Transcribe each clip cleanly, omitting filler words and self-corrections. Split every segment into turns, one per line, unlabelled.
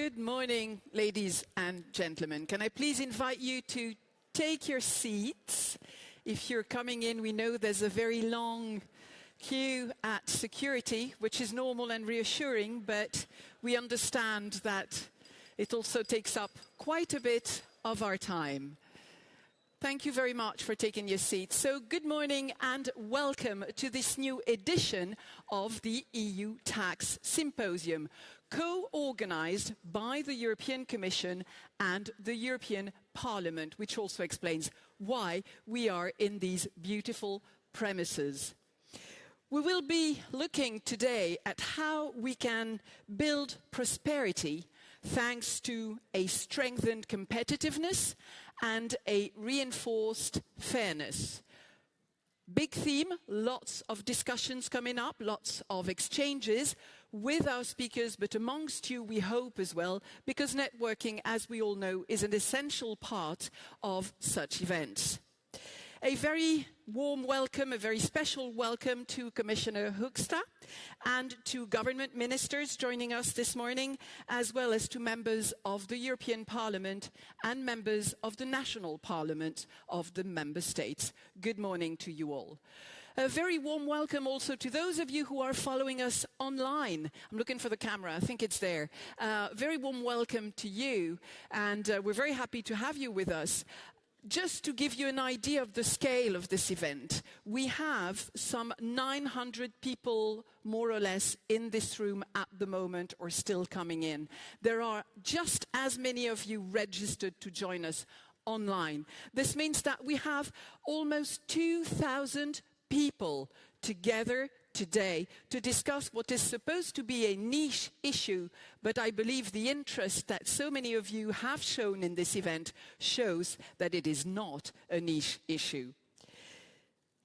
Good morning, ladies and gentlemen. Can I please invite you to take your seats? If you're coming in, we know there's a very long queue at security, which is normal and reassuring, but we understand that it also takes up quite a bit of our time. Thank you very much for taking your seats. So good morning and welcome to this new edition of the EU Tax Symposium, co-organized by the European Commission and the European Parliament, which also explains why we are in these beautiful premises. We will be looking today at how we can build prosperity thanks to a strengthened competitiveness and a reinforced fairness. Big theme, lots of discussions coming up, lots of exchanges with our speakers, but amongst you we hope as well, because networking, as we all know, is an essential part of such events. A very warm welcome, a very special welcome to Commissioner Hoekstra and to government ministers joining us this morning, as well as to members of the European Parliament and members of the national parliament of the member states. Good morning to you all. A very warm welcome also to those of you who are following us online. I'm looking for the camera, I think it's there. Very warm welcome to you, and we're very happy to have you with us. Just to give you an idea of the scale of this event, we have some 900 people, more or less, in this room at the moment or still coming in. There are just as many of you registered to join us online. This means that we have almost 2,000 people together today to discuss what is supposed to be a niche issue, but I believe the interest that so many of you have shown in this event shows that it is not a niche issue.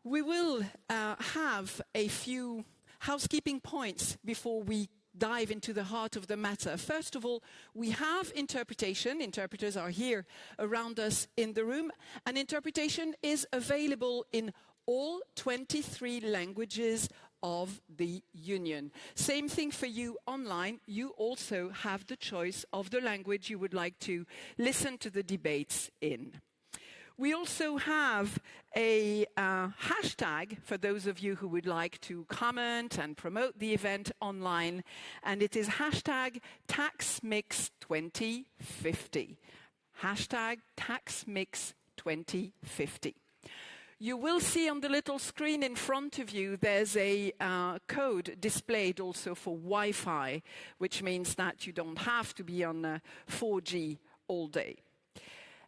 We will have a few housekeeping points before we dive into the heart of the matter. First of all, we have interpretation. Interpreters are here around us in the room, and interpretation is available in all 23 languages of the Union. Same thing for you online. You also have the choice of the language you would like to listen to the debates in. We also have a hashtag for those of you who would like to comment and promote the event online, and it is hashtag TaxMix2050. Hashtag TaxMix2050. You will see on the little screen in front of you, there's a code displayed also for Wi-Fi, which means that you don't have to be on 4G all day.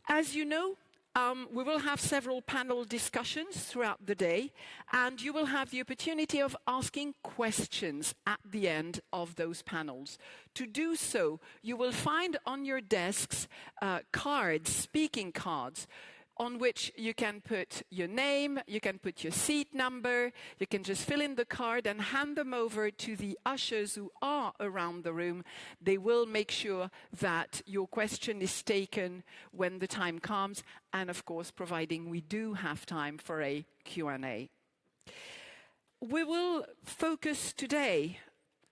As you know, we will have several panel discussions throughout the day, and you will have the opportunity of asking questions at the end of those panels. To do so, you will find on your desks cards, speaking cards, on which you can put your name, you can put your seat number, you can just fill in the card and hand them over to the ushers who are around the room. They will make sure that your question is taken when the time comes, and of course, providing we do have time for a Q&A. We will focus today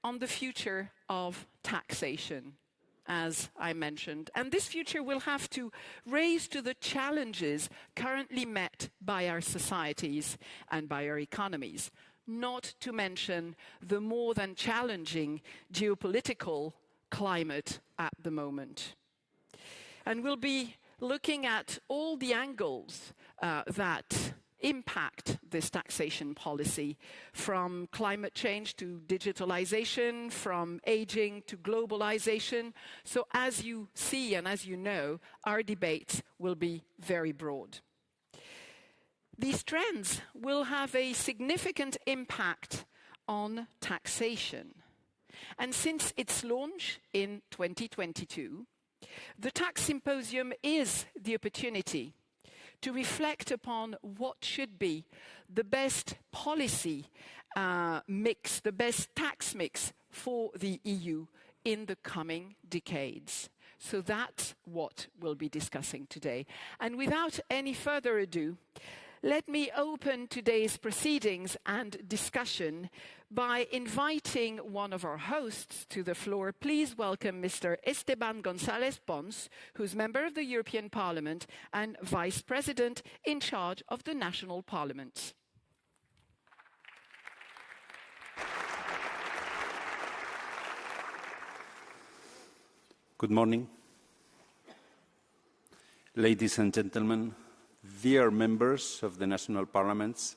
on the future of taxation, as I mentioned. And this future will have to raise to the challenges currently met by our societies and by our economies, not to mention the more than challenging geopolitical climate at the moment. And we'll be looking at all the angles that impact this taxation policy, from climate change to digitalization, from aging to globalization. So as you see and as you know, our debates will be very broad. These trends will have a significant impact on taxation. And since its launch in 2022, the Tax Symposium is the opportunity to reflect upon what should be the best policy mix, the best tax mix for the EU in the coming decades. So that's what we'll be discussing today. And without any further ado, Let me open today's proceedings and discussion by inviting one of our hosts to the floor. Please welcome Mr. Esteban González Pons, who's member of the European Parliament and Vice President in charge of the national parliaments.
Good morning. Ladies and gentlemen, dear members of the national parliaments,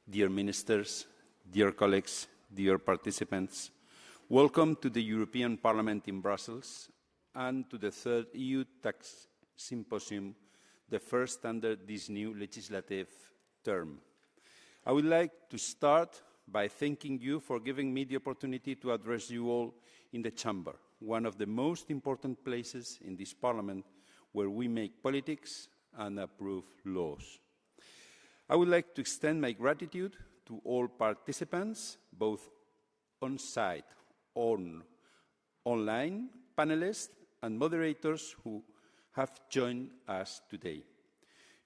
dear ministers, dear colleagues, dear participants, welcome to the European Parliament in Brussels and to the third EU Tax Symposium, the first under this new legislative term. I would like to start by thanking you for giving me the opportunity to address you all in the Chamber, one of the most important places in this Parliament where we make politics and approve laws. I would like to extend my gratitude to all participants, both on-site, online, panelists and moderators who have joined us today.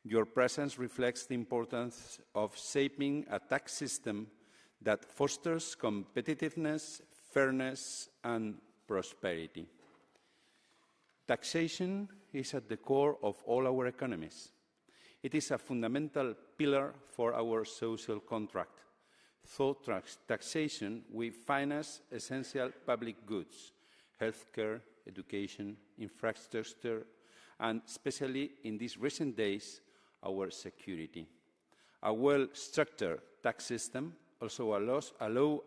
Your presence reflects the importance of shaping a tax system that fosters competitiveness, fairness and prosperity. Taxation is at the core of all our economies. It is a fundamental pillar for our social contract. Through taxation, we finance essential public goods, healthcare, education, infrastructure, and especially in these recent days, our security. A well-structured tax system also allows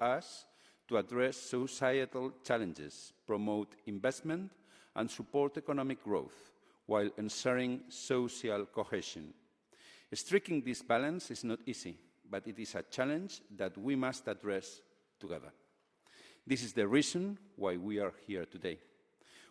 us to address societal challenges, promote investment, and support economic growth, while ensuring social cohesion. Striking this balance is not easy, but it is a challenge that we must address together. This is the reason why we are here today.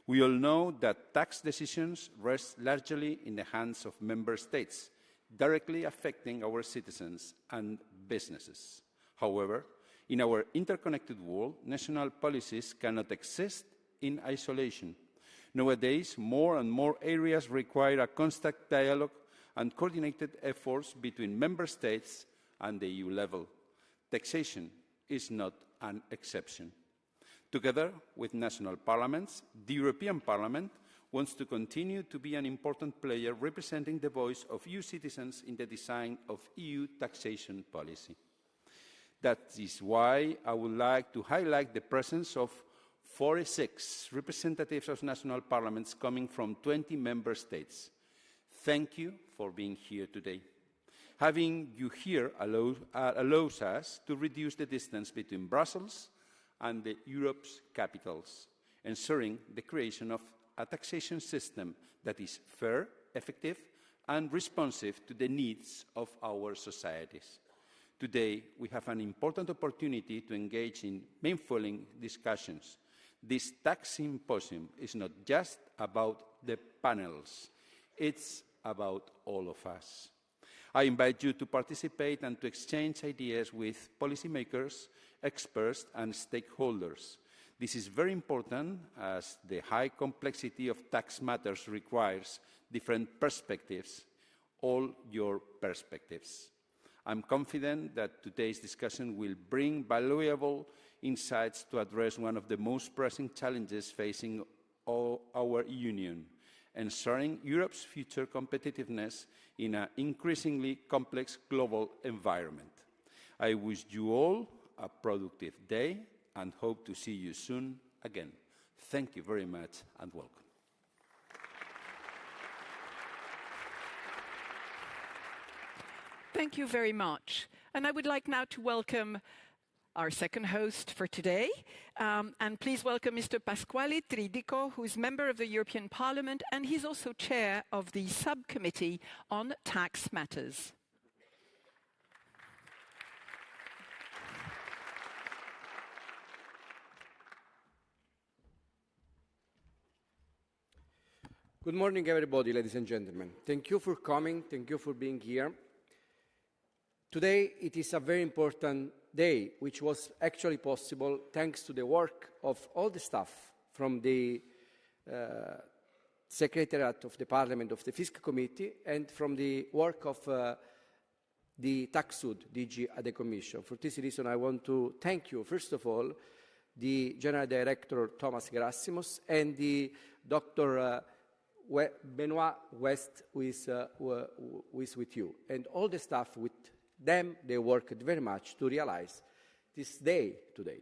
We all know that tax decisions rest largely in the hands of member states, directly affecting our citizens and businesses. However, in our interconnected world, national policies cannot exist in isolation. Nowadays, more and more areas require a constant dialogue and coordinated efforts between member states and the EU level. Taxation is not an exception. Together with national parliaments, the European Parliament wants to continue to be an important player representing the voice of EU citizens in the design of EU taxation policy. That is why I would like to highlight the presence of 46 representatives of national parliaments coming from 20 member states. Thank you for being here today. Having you here allows us to reduce the distance between Brussels and Europe's capitals, ensuring the creation of a taxation system that is fair, effective, and responsive to the needs of our societies. Today, we have an important opportunity to engage in meaningful discussions. This Tax Symposium is not just about the panels, it's about all of us. I invite you to participate and to exchange ideas with policymakers, experts and stakeholders. This is very important as the high complexity of tax matters requires different perspectives, all your perspectives. I'm confident that today's discussion will bring valuable insights to address one of the most pressing challenges facing our Union, ensuring Europe's future competitiveness in an increasingly complex global environment. I wish you all a productive day and hope to see you soon again. Thank you very much and welcome.
Thank you very much. And I would like now to welcome our second host for today. And please welcome Mr. Pasquale Tridico, who is member of the European Parliament, and he's also chair of the Subcommittee on Tax Matters.
Good morning, everybody, ladies and gentlemen. Thank you for coming. Thank you for being here. Today, it is a very important day, which was actually possible thanks to the work of all the staff from the Secretariat of the Parliament, of the Fiscal Committee, and from the work of the Taxud DG at the Commission. For this reason, I want to thank you, first of all, the General Director Thomas Gerasimos and the Dr. Benoit West, who is with you, and all the staff with them. They worked very much to realize this day today.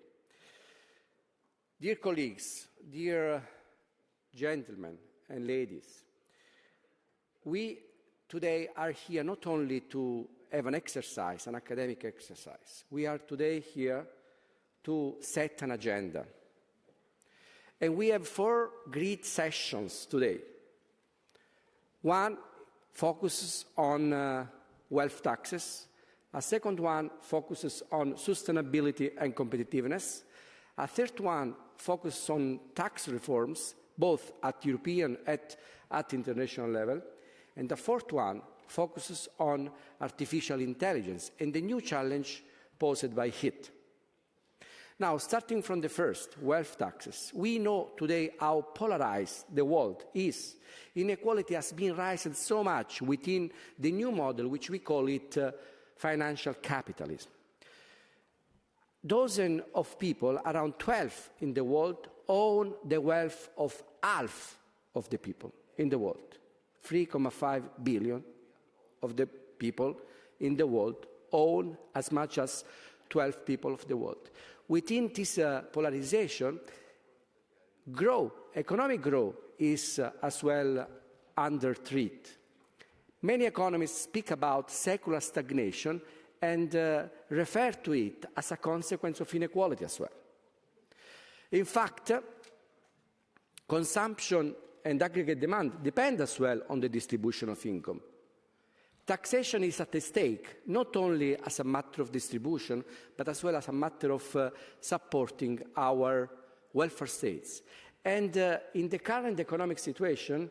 Dear colleagues, dear gentlemen and ladies, we today are here not only to have an exercise, an academic exercise. We are today here to set an agenda. And we have 4 great sessions today. One focuses on wealth taxes. A second one focuses on sustainability and competitiveness. A third one focuses on tax reforms, both at European and at international level. And the fourth one focuses on artificial intelligence and the new challenge posed by it. Now, starting from the first, wealth taxes, we know today how polarized the world is. Inequality has been rising so much within the new model, which we call it financial capitalism. Dozens of people, around 12 in the world, own the wealth of half of the people in the world. 3.5 billion of the people in the world own as much as 12 people of the world. Within this polarization, economic growth is as well under threat. Many economists speak about secular stagnation and refer to it as a consequence of inequality as well. In fact, consumption and aggregate demand depend as well on the distribution of income. Taxation is at stake, not only as a matter of distribution, but as well as a matter of supporting our welfare states. And in the current economic situation,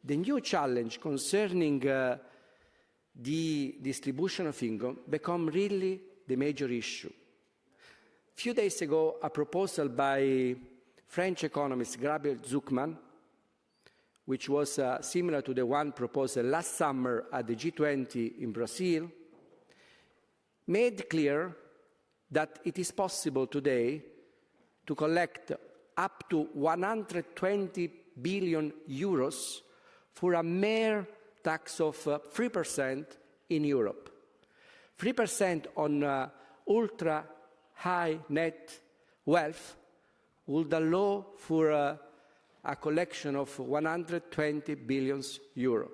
the new challenge concerning the distribution of income become really the major issue. A few days ago, a proposal by French economist Gabriel Zucman, which was similar to the one proposed last summer at the G20 in Brazil, made clear that it is possible today to collect up to 120 billion euros for a mere tax of 3% in Europe. 3% on ultra-high net wealth would allow for a collection of 120 billion euro.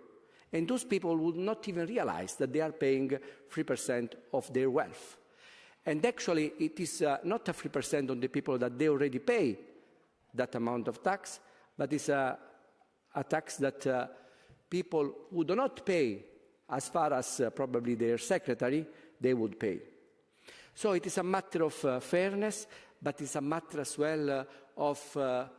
And those people would not even realize that they are paying 3% of their wealth. And actually, it is not a 3% on the people that they already pay that amount of tax, but it's a tax that people who do not pay, as far as probably their secretary, they would pay. So it is a matter of fairness, but it's a matter as well of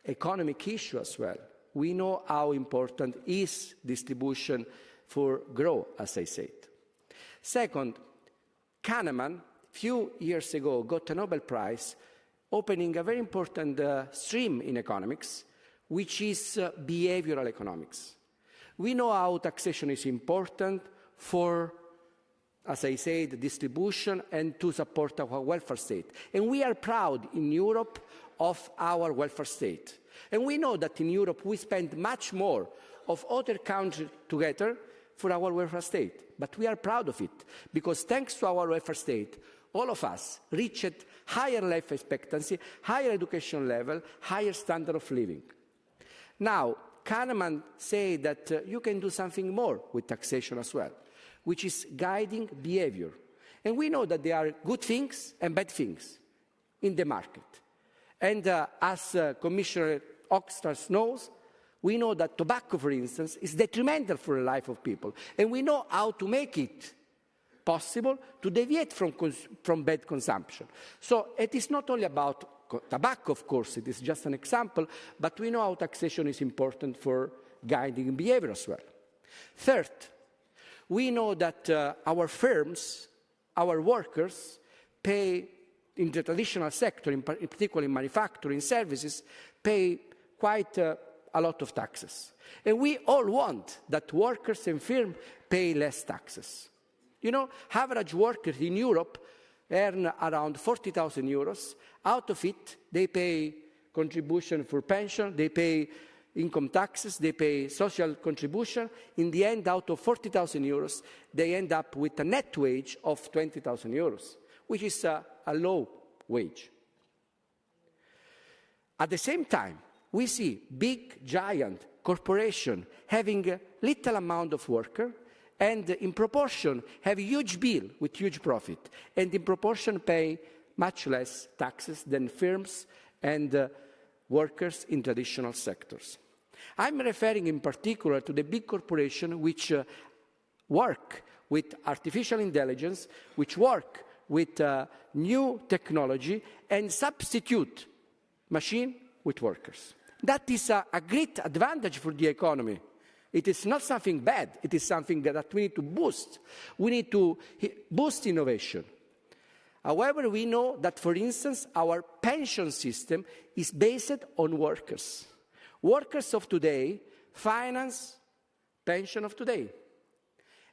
economic issue as well. We know how important is distribution for growth, as I said. Second, Kahneman, few years ago, got a Nobel Prize opening a very important stream in economics, which is behavioral economics. We know how taxation is important for, as I said, distribution and to support our welfare state. And we are proud in Europe of our welfare state. And we know that in Europe we spend much more of other countries together for our welfare state. But we are proud of it, because thanks to our welfare state, all of us reached higher life expectancy, higher education level, higher standard of living. Now, Kahneman said that you can do something more with taxation as well, which is guiding behavior. And we know that there are good things and bad things in the market. And as Commissioner Hoekstra knows, we know that tobacco, for instance, is detrimental for the life of people. And we know how to make it possible to deviate from bad consumption. So it is not only about tobacco, of course, it is just an example, but we know how taxation is important for guiding behavior as well. Third, we know that our firms, our workers, pay in the traditional sector, in particular in manufacturing services, pay quite a lot of taxes. And we all want that workers and firms pay less taxes. You know, average workers in Europe earn around 40,000 euros. Out of it, they pay contribution for pension, they pay income taxes, they pay social contribution. In the end, out of 40,000 euros, they end up with a net wage of 20,000 euros, which is a low wage. At the same time, we see big, giant corporations having a little amount of workers, and in proportion have a huge bill with huge profit, and in proportion pay much less taxes than firms and workers in traditional sectors. I'm referring in particular to the big corporations which work with artificial intelligence, which work with new technology and substitute machine with workers. That is a great advantage for the economy. It is not something bad. It is something that we need to boost. We need to boost innovation. However, we know that, for instance, our pension system is based on workers. Workers of today finance pension of today.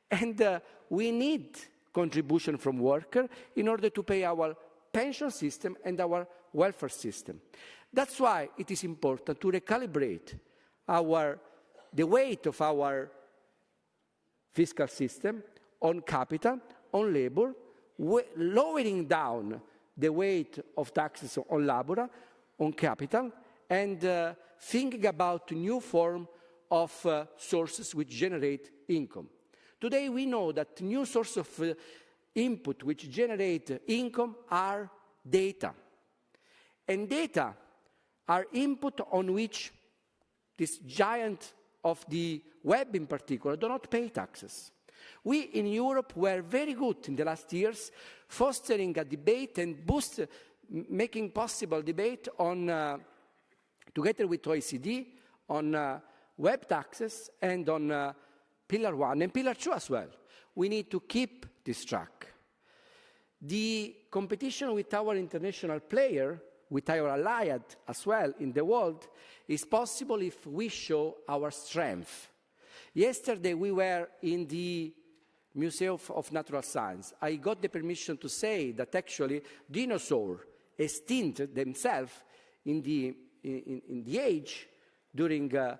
And we need contribution from workers in order to pay our pension system and our welfare system. That's why it is important to recalibrate the weight of our fiscal system on capital, on labor, lowering down the weight of taxes on labor, on capital, and thinking about new form of sources which generate income. Today we know that new sources of input which generate income are data. And data are input on which this giant of the web in particular do not pay taxes. We in Europe were very good in the last years fostering a debate and making possible debate on, together with OECD, on web taxes and on Pillar 1 and Pillar 2 as well. We need to keep this track. The competition with our international player, with our allied as well in the world, is possible if we show our strength. Yesterday we were in the Museum of Natural Science. I got the permission to say that actually dinosaurs extincted themselves in the age during the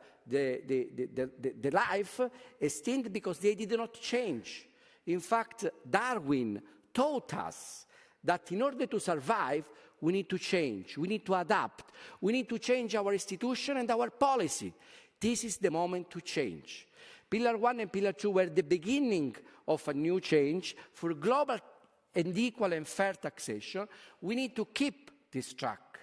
life, extinct because they did not change. In fact, Darwin taught us that in order to survive, we need to change, we need to adapt, we need to change our institution and our policy. This is the moment to change. Pillar 1 and Pillar 2 were the beginning of a new change for global and equal and fair taxation. We need to keep this track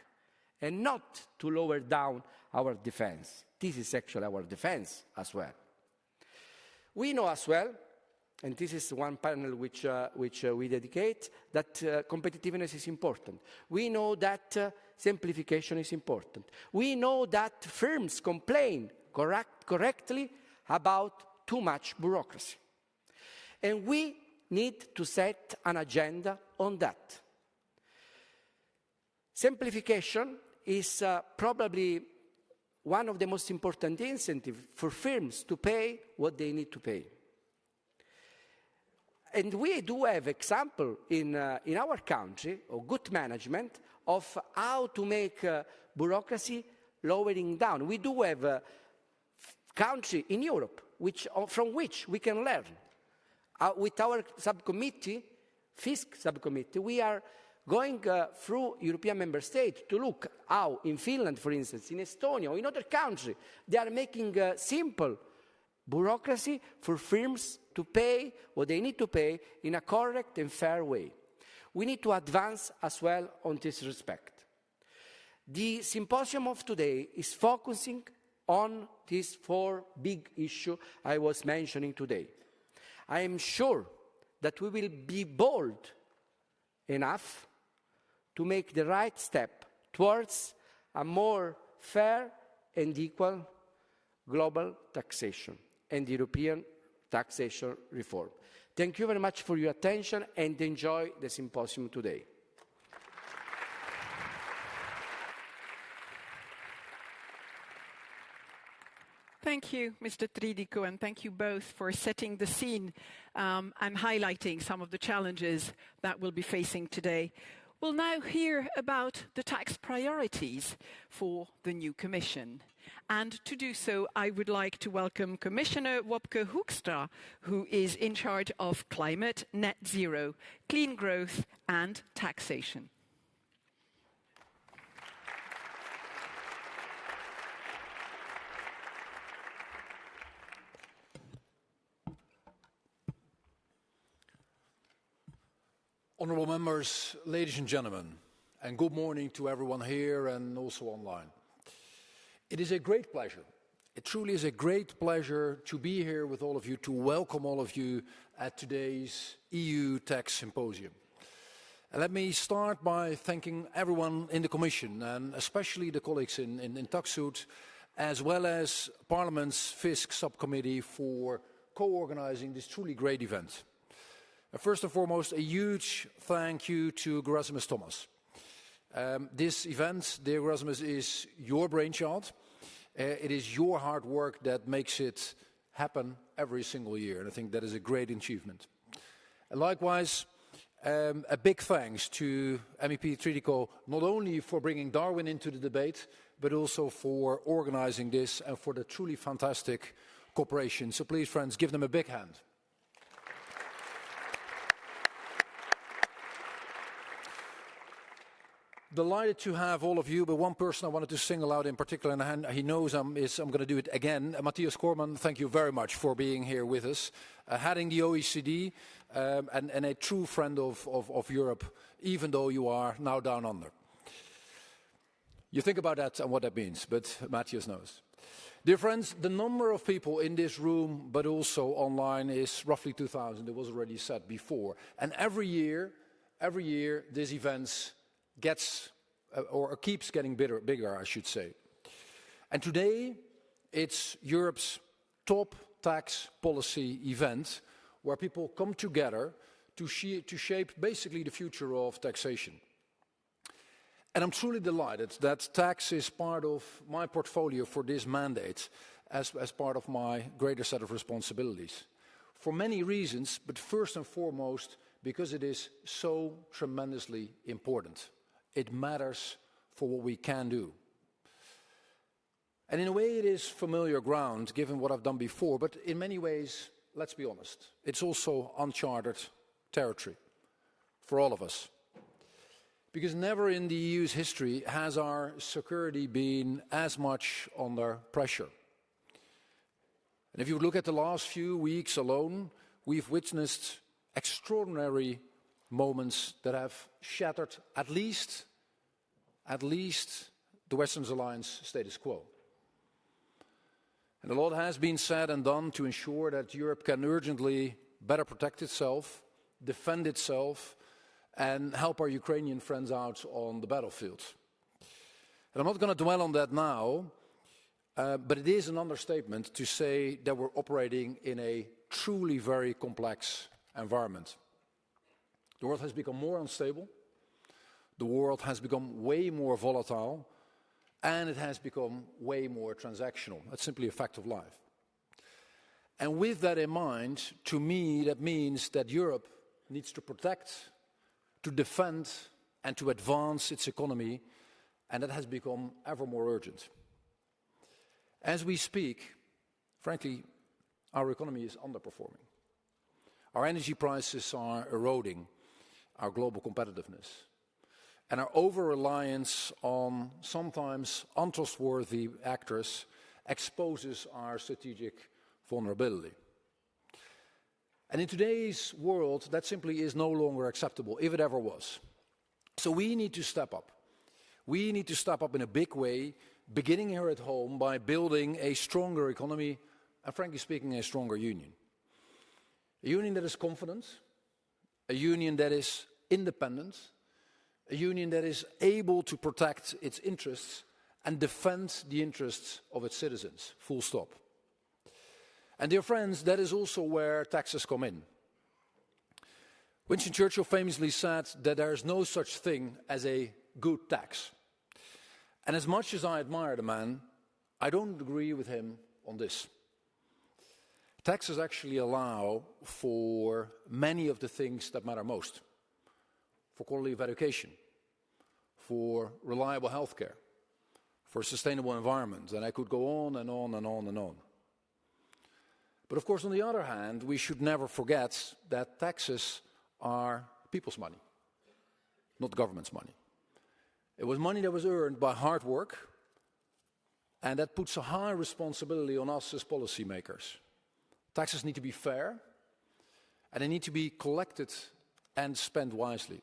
and not to lower down our defense. This is actually our defense as well. We know as well, and this is one panel which we dedicate, that competitiveness is important. We know that simplification is important. We know that firms complain correctly about too much bureaucracy. And we need to set an agenda on that. Simplification is probably one of the most important incentives for firms to pay what they need to pay. And we do have example in our country of good management of how to make bureaucracy lowering down. We do have a country in Europe from which we can learn. With our subcommittee, FISC subcommittee, we are going through European member states to look how in Finland, for instance, in Estonia or in other countries, they are making simple bureaucracy for firms to pay what they need to pay in a correct and fair way. We need to advance as well on this respect. The symposium of today is focusing on these 4 big issues I was mentioning today. I am sure that we will be bold enough to make the right step towards a more fair and equal global taxation and European taxation reform. Thank you very much for your attention and enjoy the symposium today.
Thank you, Mr. Tridico, and thank you both for setting the scene and highlighting some of the challenges that we'll be facing today. We'll now hear about the tax priorities for the new Commission. And to do so, I would like to welcome Commissioner Wopke Hoekstra, who is in charge of climate, net zero, clean growth and taxation.
Honourable members, ladies and gentlemen, and good morning to everyone here and also online. It is a great pleasure. It truly is a great pleasure to be here with all of you, to welcome all of you at today's EU Tax Symposium. And let me start by thanking everyone in the Commission, and especially the colleagues in TaxSud, as well as Parliament's Fisc Subcommittee for co-organising this truly great event. First and foremost, a huge thank you to Gerasimus Thomas. This event, dear Gerasimus, is your brainchild. It is your hard work that makes it happen every single year, and I think that is a great achievement. And likewise, a big thanks to MEP Tridico, not only for bringing Darwin into the debate, but also for organising this and for the truly fantastic cooperation. So please, friends, give them a big hand. Delighted to have all of you, but one person I wanted to single out in particular, and he knows I'm going to do it again. Matthias Cormann, thank you very much for being here with us, heading the OECD, and a true friend of Europe, even though you are now down under. You think about that and what that means, but Matthias knows. Dear friends, the number of people in this room, but also online, is roughly 2,000. It was already said before. And every year, this event gets or keeps getting bigger, I should say. And today, it's Europe's top tax policy event where people come together to shape basically the future of taxation. And I'm truly delighted that tax is part of my portfolio for this mandate as part of my greater set of responsibilities. For many reasons, but first and foremost, because it is so tremendously important. It matters for what we can do. And in a way it is familiar ground, given what I've done before, but in many ways, let's be honest, it's also uncharted territory for all of us. Because never in the EU's history has our security been as much under pressure. And if you look at the last few weeks alone, we've witnessed extraordinary moments that have shattered at least the Western Alliance status quo. And a lot has been said and done to ensure that Europe can urgently better protect itself, defend itself, and help our Ukrainian friends out on the battlefield. And I'm not going to dwell on that now, but it is an understatement to say that we're operating in a truly very complex environment. The world has become more unstable, the world has become way more volatile, and it has become way more transactional. That's simply a fact of life. And with that in mind, to me, that means that Europe needs to protect, to defend, and to advance its economy, and that has become ever more urgent. As we speak, frankly, our economy is underperforming. Our energy prices are eroding our global competitiveness. And our over-reliance on sometimes untrustworthy actors exposes our strategic vulnerability. And in today's world, that simply is no longer acceptable, if it ever was. So we need to step up. We need to step up in a big way, beginning here at home by building a stronger economy and, frankly speaking, a stronger union. A union that is confident, a union that is independent, a union that is able to protect its interests and defend the interests of its citizens, full stop. And dear friends, that is also where taxes come in. Winston Churchill famously said that there is no such thing as a good tax. And as much as I admire the man, I don't agree with him on this. Taxes actually allow for many of the things that matter most. For quality of education, for reliable healthcare, for a sustainable environment, and I could go on and on and on and on. But of course, on the other hand, we should never forget that taxes are people's money, not government's money. It was money that was earned by hard work, and that puts a high responsibility on us as policymakers. Taxes need to be fair, and they need to be collected and spent wisely.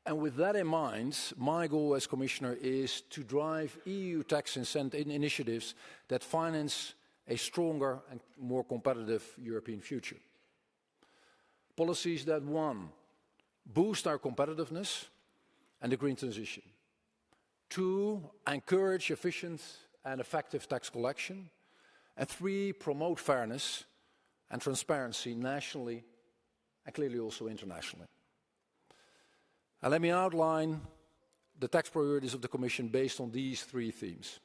And with that in mind, my goal as Commissioner is to drive EU tax initiatives that finance a stronger and more competitive European future. Policies that, one, boost our competitiveness and the green transition. Two, encourage efficient and effective tax collection. And three, promote fairness and transparency nationally and clearly also internationally. And let me outline the tax priorities of the Commission based on these three themes.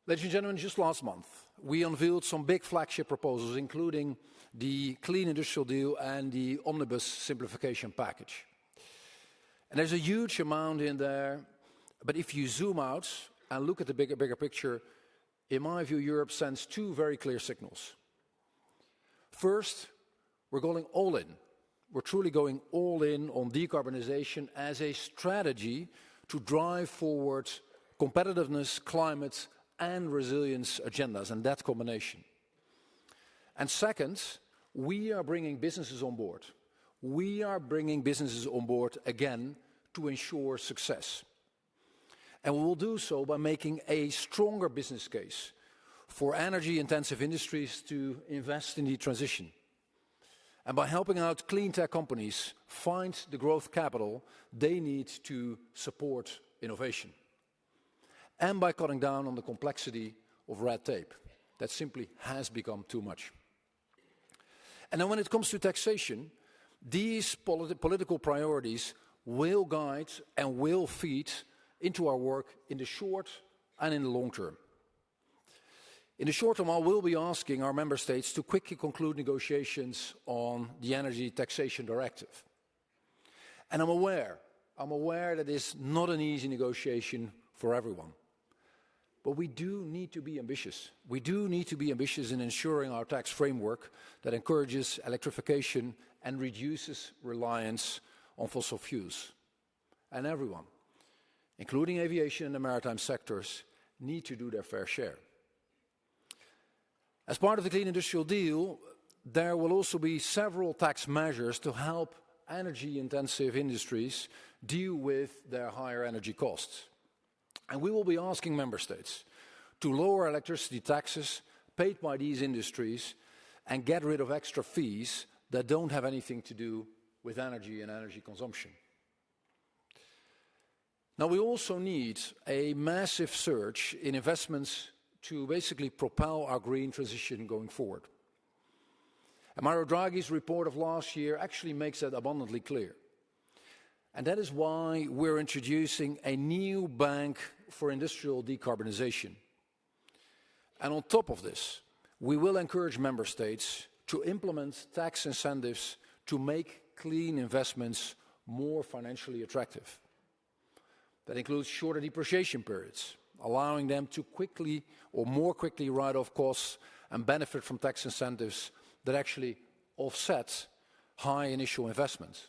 Ladies and gentlemen, just last month, we unveiled some big flagship proposals, including the Clean Industrial Deal and the Omnibus Simplification Package. And there's a huge amount in there, but if you zoom out and look at the bigger picture, in my view, Europe sends two very clear signals. First, we're going all in. We're truly going all in on decarbonization as a strategy to drive forward competitiveness, climate, and resilience agendas, and that combination. And second, we are bringing businesses on board. We are bringing businesses on board again to ensure success. And we will do so by making a stronger business case for energy-intensive industries to invest in the transition. And by helping out clean tech companies find the growth capital they need to support innovation. And by cutting down on the complexity of red tape that simply has become too much. And then when it comes to taxation, these political priorities will guide and will feed into our work in the short and in the long term. In the short term, I will be asking our member states to quickly conclude negotiations on the Energy Taxation Directive. And I'm aware that it's not an easy negotiation for everyone. But we do need to be ambitious. We do need to be ambitious in ensuring our tax framework that encourages electrification and reduces reliance on fossil fuels. And everyone, including aviation and the maritime sectors, need to do their fair share. As part of the Clean Industrial Deal, there will also be several tax measures to help energy-intensive industries deal with their higher energy costs. And we will be asking member states to lower electricity taxes paid by these industries and get rid of extra fees that don't have anything to do with energy and energy consumption. Now, we also need a massive surge in investments to basically propel our green transition going forward. And Mario Draghi's report of last year actually makes that abundantly clear. And that is why we're introducing a new bank for industrial decarbonization. And on top of this, we will encourage member states to implement tax incentives to make clean investments more financially attractive. That includes shorter depreciation periods, allowing them to quickly or more quickly write off costs and benefit from tax incentives that actually offset high initial investments.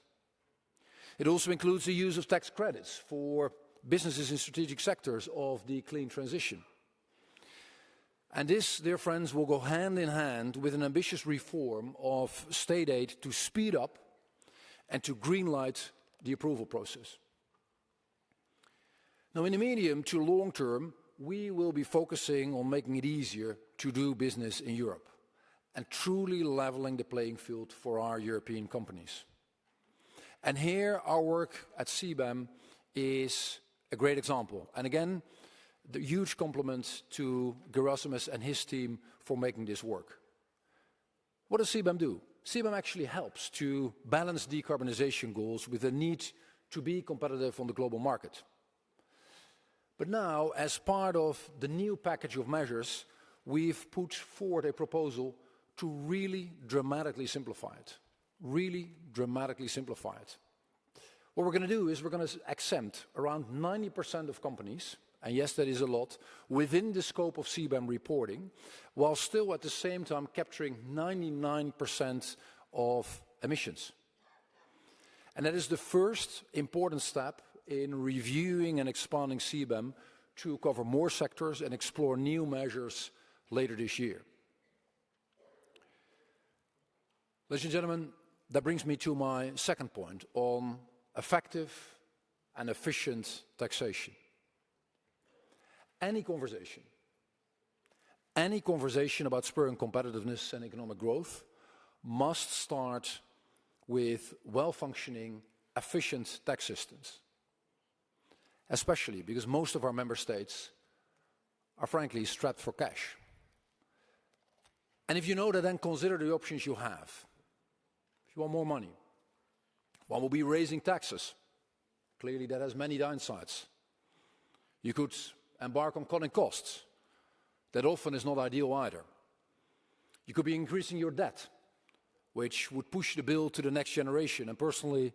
It also includes the use of tax credits for businesses in strategic sectors of the clean transition. And this, dear friends, will go hand in hand with an ambitious reform of state aid to speed up and to greenlight the approval process. Now, in the medium to long term, we will be focusing on making it easier to do business in Europe and truly leveling the playing field for our European companies. And here, our work at CBAM is a great example. And again, the huge compliment to Gerasimus and his team for making this work. What does CBAM do? CBAM actually helps to balance decarbonization goals with the need to be competitive on the global market. But now, as part of the new package of measures, we've put forward a proposal to really dramatically simplify it. Really dramatically simplify it. What we're going to do is we're going to exempt around 90% of companies, and yes, that is a lot, within the scope of CBAM reporting, while still at the same time capturing 99% of emissions. And that is the first important step in reviewing and expanding CBAM to cover more sectors and explore new measures later this year. Ladies and gentlemen, that brings me to my second point on effective and efficient taxation. Any conversation about spurring competitiveness and economic growth must start with well-functioning, efficient tax systems. Especially because most of our member states are frankly strapped for cash. And if you know that, then consider the options you have. If you want more money, one will be raising taxes. Clearly that has many downsides. You could embark on cutting costs. That often is not ideal either. You could be increasing your debt, which would push the bill to the next generation. And personally,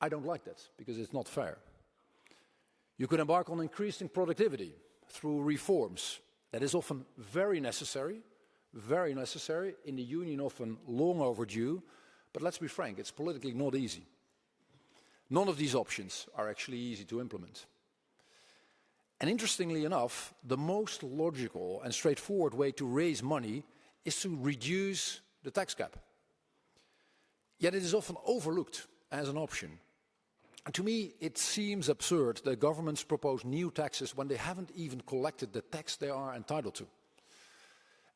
I don't like that because it's not fair. You could embark on increasing productivity through reforms. That is often very necessary in the Union, often long overdue. But let's be frank, it's politically not easy. None of these options are actually easy to implement. And interestingly enough, the most logical and straightforward way to raise money is to reduce the tax gap. Yet it is often overlooked as an option. And to me, it seems absurd that governments propose new taxes when they haven't even collected the tax they are entitled to.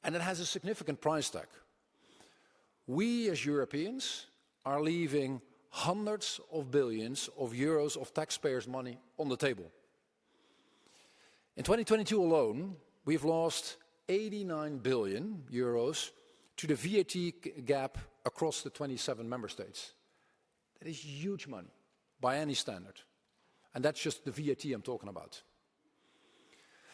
And it has a significant price tag. We as Europeans are leaving hundreds of billions of euros of taxpayers' money on the table. In 2022 alone, we've lost 89 billion euros to the VAT gap across the 27 member states. That is huge money by any standard. And that's just the VAT I'm talking about.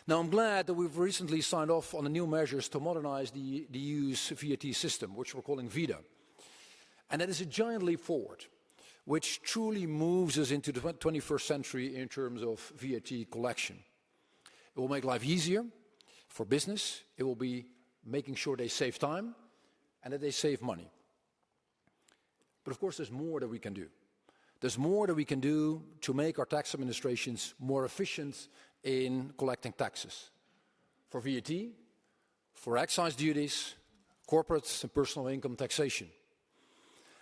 Now, I'm glad that we've recently signed off on the new measures to modernize the EU's VAT system, which we're calling VIDA. And that is a giant leap forward, which truly moves us into the 21st century in terms of VAT collection. It will make life easier for business. It will be making sure they save time and that they save money. But of course, there's more that we can do. There's more that we can do to make our tax administrations more efficient in collecting taxes. For VAT, for excise duties, corporate and personal income taxation.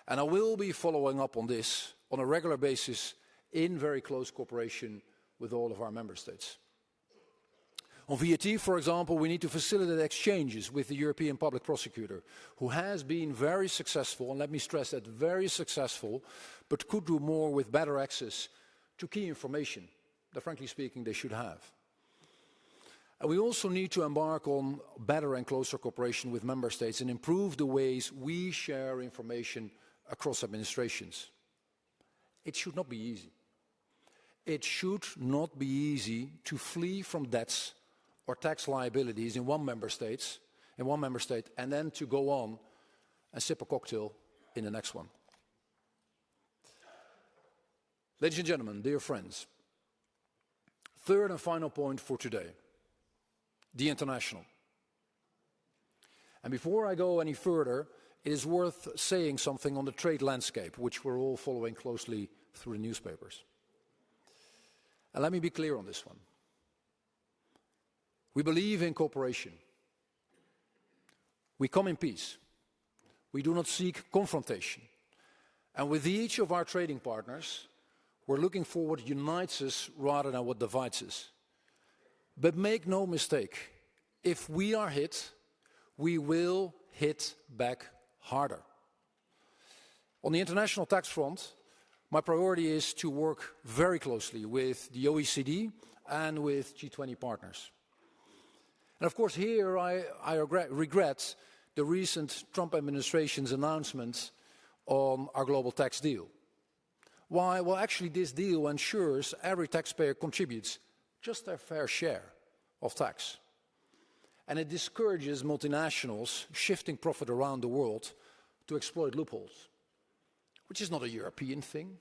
And I will be following up on this on a regular basis in very close cooperation with all of our member states. On VAT, for example, we need to facilitate exchanges with the European Public Prosecutor, who has been very successful, and let me stress that, very successful, but could do more with better access to key information that, frankly speaking, they should have. And we also need to embark on better and closer cooperation with member states and improve the ways we share information across administrations. It should not be easy. It should not be easy to flee from debts or tax liabilities in one member state, and then to go on and sip a cocktail in the next one. Ladies and gentlemen, dear friends, third and final point for today, the international. And before I go any further, it is worth saying something on the trade landscape, which we're all following closely through the newspapers. And let me be clear on this one. We believe in cooperation. We come in peace. We do not seek confrontation. And with each of our trading partners, we're looking for what unites us rather than what divides us. But make no mistake, if we are hit, we will hit back harder. On the international tax front, my priority is to work very closely with the OECD and with G20 partners. And of course, here I regret the recent Trump administration's announcement on our global tax deal. Why? Well, actually, this deal ensures every taxpayer contributes just their fair share of tax. And it discourages multinationals shifting profit around the world to exploit loopholes, which is not a European thing.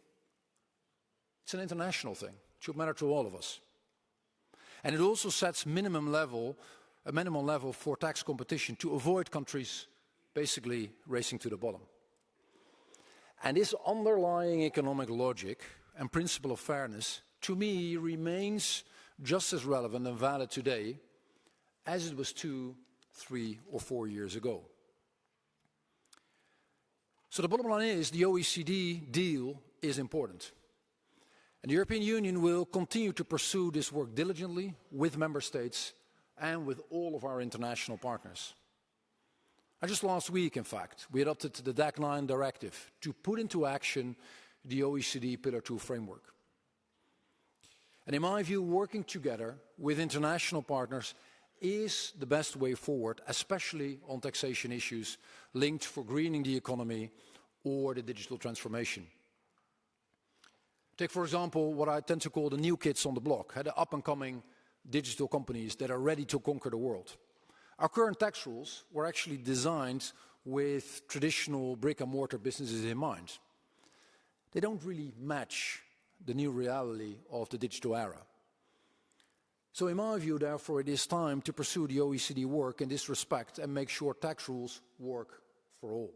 It's an international thing. It should matter to all of us. And it also sets a minimum level for tax competition to avoid countries basically racing to the bottom. And this underlying economic logic and principle of fairness, to me, remains just as relevant and valid today as it was 2, 3, or 4 years ago. So the bottom line is the OECD deal is important. And the European Union will continue to pursue this work diligently with member states and with all of our international partners. And just last week, in fact, we adopted the DAC 9 directive to put into action the OECD Pillar 2 framework. And in my view, working together with international partners is the best way forward, especially on taxation issues linked for greening the economy or the digital transformation. Take, for example, what I tend to call the new kids on the block, the up-and-coming digital companies that are ready to conquer the world. Our current tax rules were actually designed with traditional brick-and-mortar businesses in mind. They don't really match the new reality of the digital era. So in my view, therefore, it is time to pursue the OECD work in this respect and make sure tax rules work for all.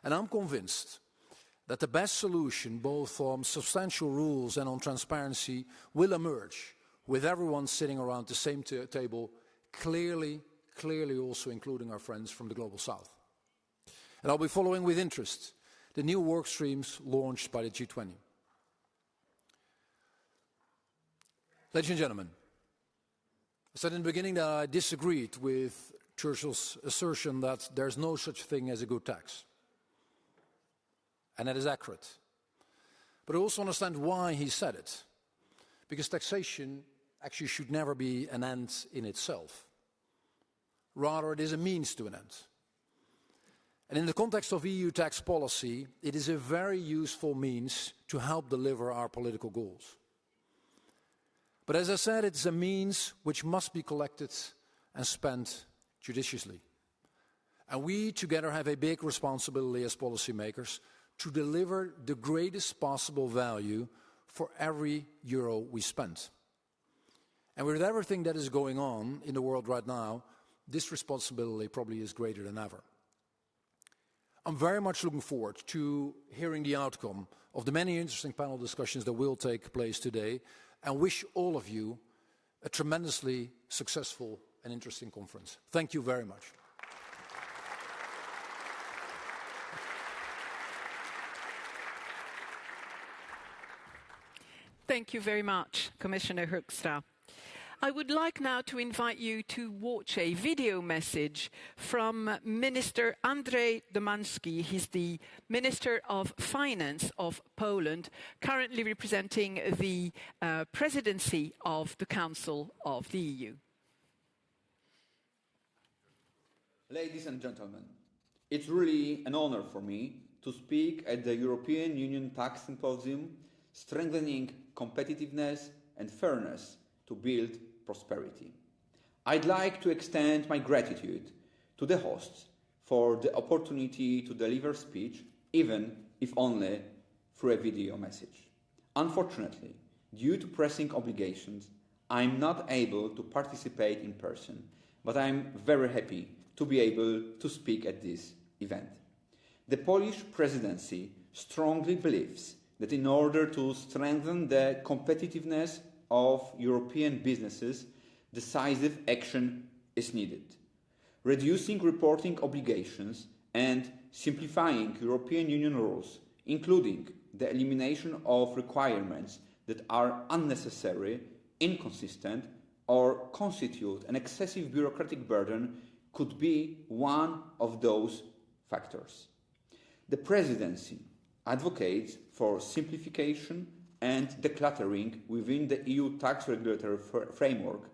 And I'm convinced that the best solution, both on substantial rules and on transparency, will emerge with everyone sitting around the same table, clearly also including our friends from the Global South. And I'll be following with interest the new work streams launched by the G20. Ladies and gentlemen, I said in the beginning that I disagreed with Churchill's assertion that there's no such thing as a good tax. And that is accurate. But I also understand why he said it. Because taxation actually should never be an end in itself. Rather, it is a means to an end. And in the context of EU tax policy, it is a very useful means to help deliver our political goals. But as I said, it's a means which must be collected and spent judiciously. And we together have a big responsibility as policymakers to deliver the greatest possible value for every euro we spend. And with everything that is going on in the world right now, this responsibility probably is greater than ever. I'm very much looking forward to hearing the outcome of the many interesting panel discussions that will take place today, and wish all of you a tremendously successful and interesting conference. Thank you very much.
Thank you very much, Commissioner Hoekstra. I would like now to invite you to watch a video message from Minister Andrzej Domański. He's the Minister of Finance of Poland, currently representing the presidency of the Council of the EU.
Ladies and gentlemen, it's really an honor for me to speak at the European Union Tax Symposium, Strengthening Competitiveness and Fairness to Build Prosperity. I'd like to extend my gratitude to the hosts for the opportunity to deliver speech, even if only through a video message. Unfortunately, due to pressing obligations, I'm not able to participate in person, but I'm very happy to be able to speak at this event. The Polish presidency strongly believes that in order to strengthen the competitiveness of European businesses, decisive action is needed. Reducing reporting obligations and simplifying European Union rules, including the elimination of requirements that are unnecessary, inconsistent, or constitute an excessive bureaucratic burden, could be one of those factors. The Presidency advocates for simplification and decluttering within the EU tax regulatory framework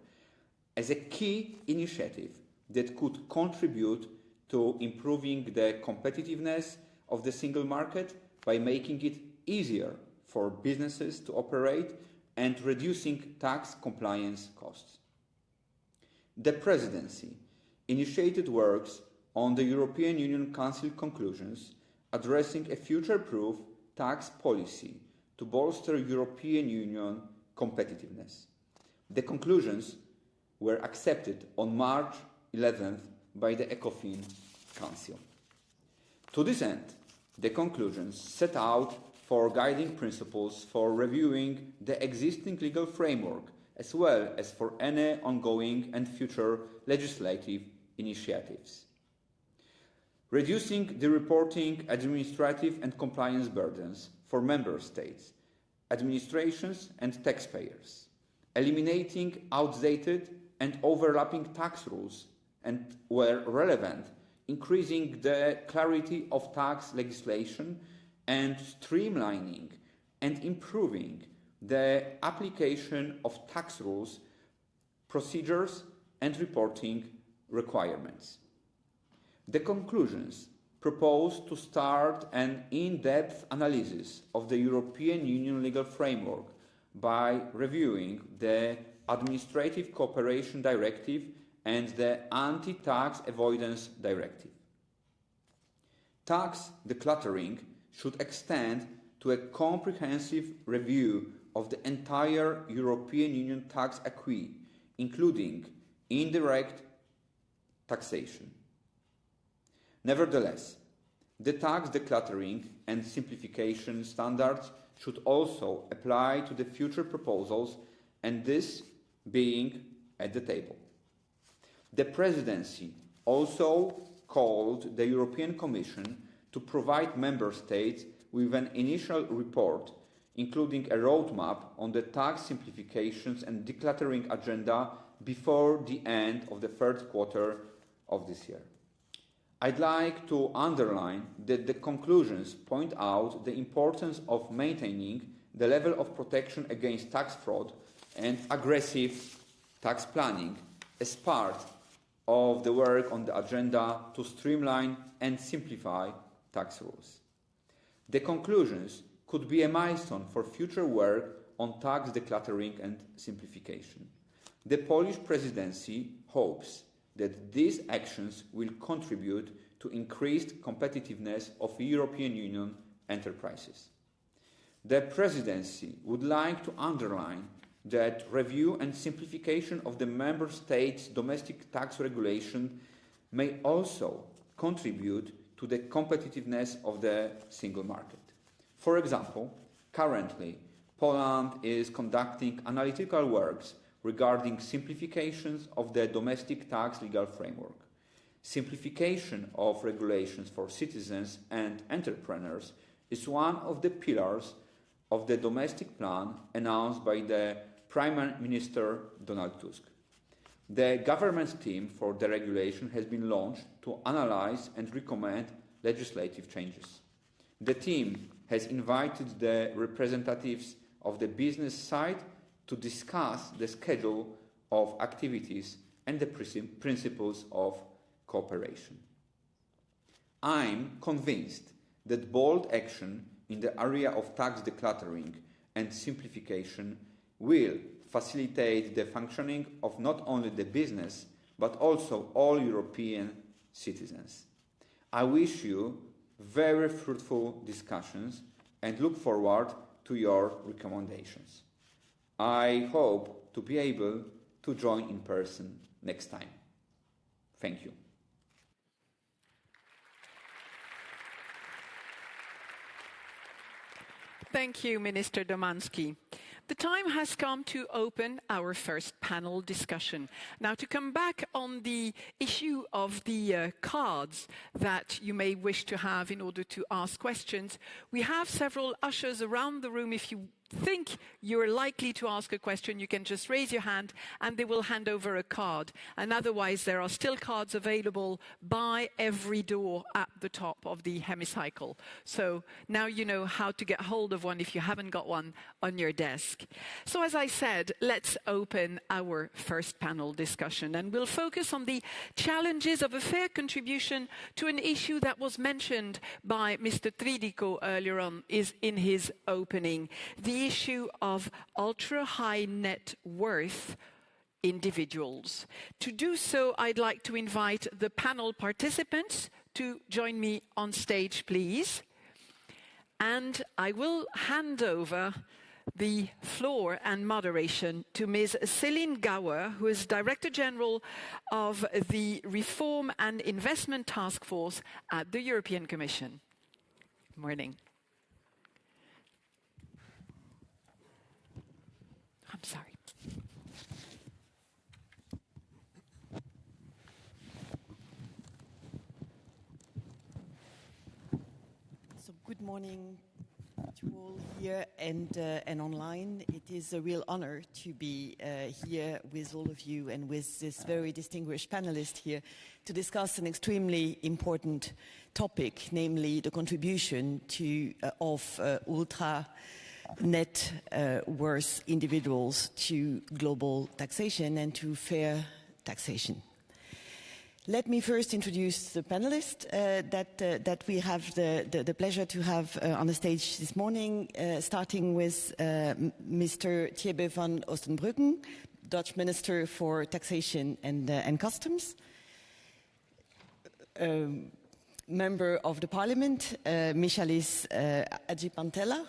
as a key initiative that could contribute to improving the competitiveness of the single market by making it easier for businesses to operate and reducing tax compliance costs. The Presidency initiated works on the European Union Council conclusions addressing a future-proof tax policy to bolster European Union competitiveness. The conclusions were accepted on March 11th by the ECOFIN Council. To this end, the conclusions set out four guiding principles for reviewing the existing legal framework as well as for any ongoing and future legislative initiatives. Reducing the reporting, administrative and compliance burdens for Member States, administrations and taxpayers, eliminating outdated and overlapping tax rules and, where relevant, increasing the clarity of tax legislation and streamlining and improving the application of tax rules, procedures and reporting requirements. The conclusions propose to start an in-depth analysis of the European Union legal framework by reviewing the Administrative Cooperation Directive and the Anti-Tax Avoidance Directive. Tax decluttering should extend to a comprehensive review of the entire European Union tax acquis, including indirect taxation. Nevertheless, the tax decluttering and simplification standards should also apply to the future proposals, and this being at the table. The Presidency also called the European Commission to provide Member States with an initial report, including a roadmap on the tax simplifications and decluttering agenda before the end of the third quarter of this year. I'd like to underline that the conclusions point out the importance of maintaining the level of protection against tax fraud and aggressive tax planning as part of the work on the agenda to streamline and simplify tax rules. The conclusions could be a milestone for future work on tax decluttering and simplification. The Polish Presidency hopes that these actions will contribute to increased competitiveness of European Union enterprises. The Presidency would like to underline that review and simplification of the Member States' domestic tax regulation may also contribute to the competitiveness of the single market. For example, currently, Poland is conducting analytical works regarding simplifications of the domestic tax legal framework. Simplification of regulations for citizens and entrepreneurs is one of the pillars of the domestic plan announced by the Prime Minister Donald Tusk. The government team for the regulation has been launched to analyze and recommend legislative changes. The team has invited the representatives of the business side to discuss the schedule of activities and the principles of cooperation. I'm convinced that bold action in the area of tax decluttering and simplification will facilitate the functioning of not only the business but also all European citizens. I wish you very fruitful discussions and look forward to your recommendations. I hope to be able to join in person next time. Thank you.
Thank you, Minister Domański. The time has come to open our first panel discussion. Now, to come back on the issue of the cards that you may wish to have in order to ask questions, we have several ushers around the room. If you think you're likely to ask a question, you can just raise your hand and they will hand over a card. And otherwise, there are still cards available by every door at the top of the hemicycle. So now you know how to get hold of one if you haven't got one on your desk. So as I said, let's open our first panel discussion, and we'll focus on the challenges of a fair contribution to an issue that was mentioned by Mr. Tridico earlier on in his opening, the the issue of ultra-high net worth individuals. To do so, I'd like to invite the panel participants to join me on stage, please. And I will hand over the floor and moderation to Ms. Céline Gauer, who is Director General of the Reform and Investment Task Force at the European Commission. Good morning. I'm sorry.
So good morning to all here and online. It is a real honor to be here with all of you and with this very distinguished panelist here to discuss an extremely important topic, namely the contribution of ultra net worth individuals to global taxation and to fair taxation. Let me first introduce the panelists that we have the pleasure to have on the stage this morning, starting with Mr. Thierry van Oostenbruggen, Dutch Minister for Taxation and Customs. Member of the Parliament, Michalis Ajipantela,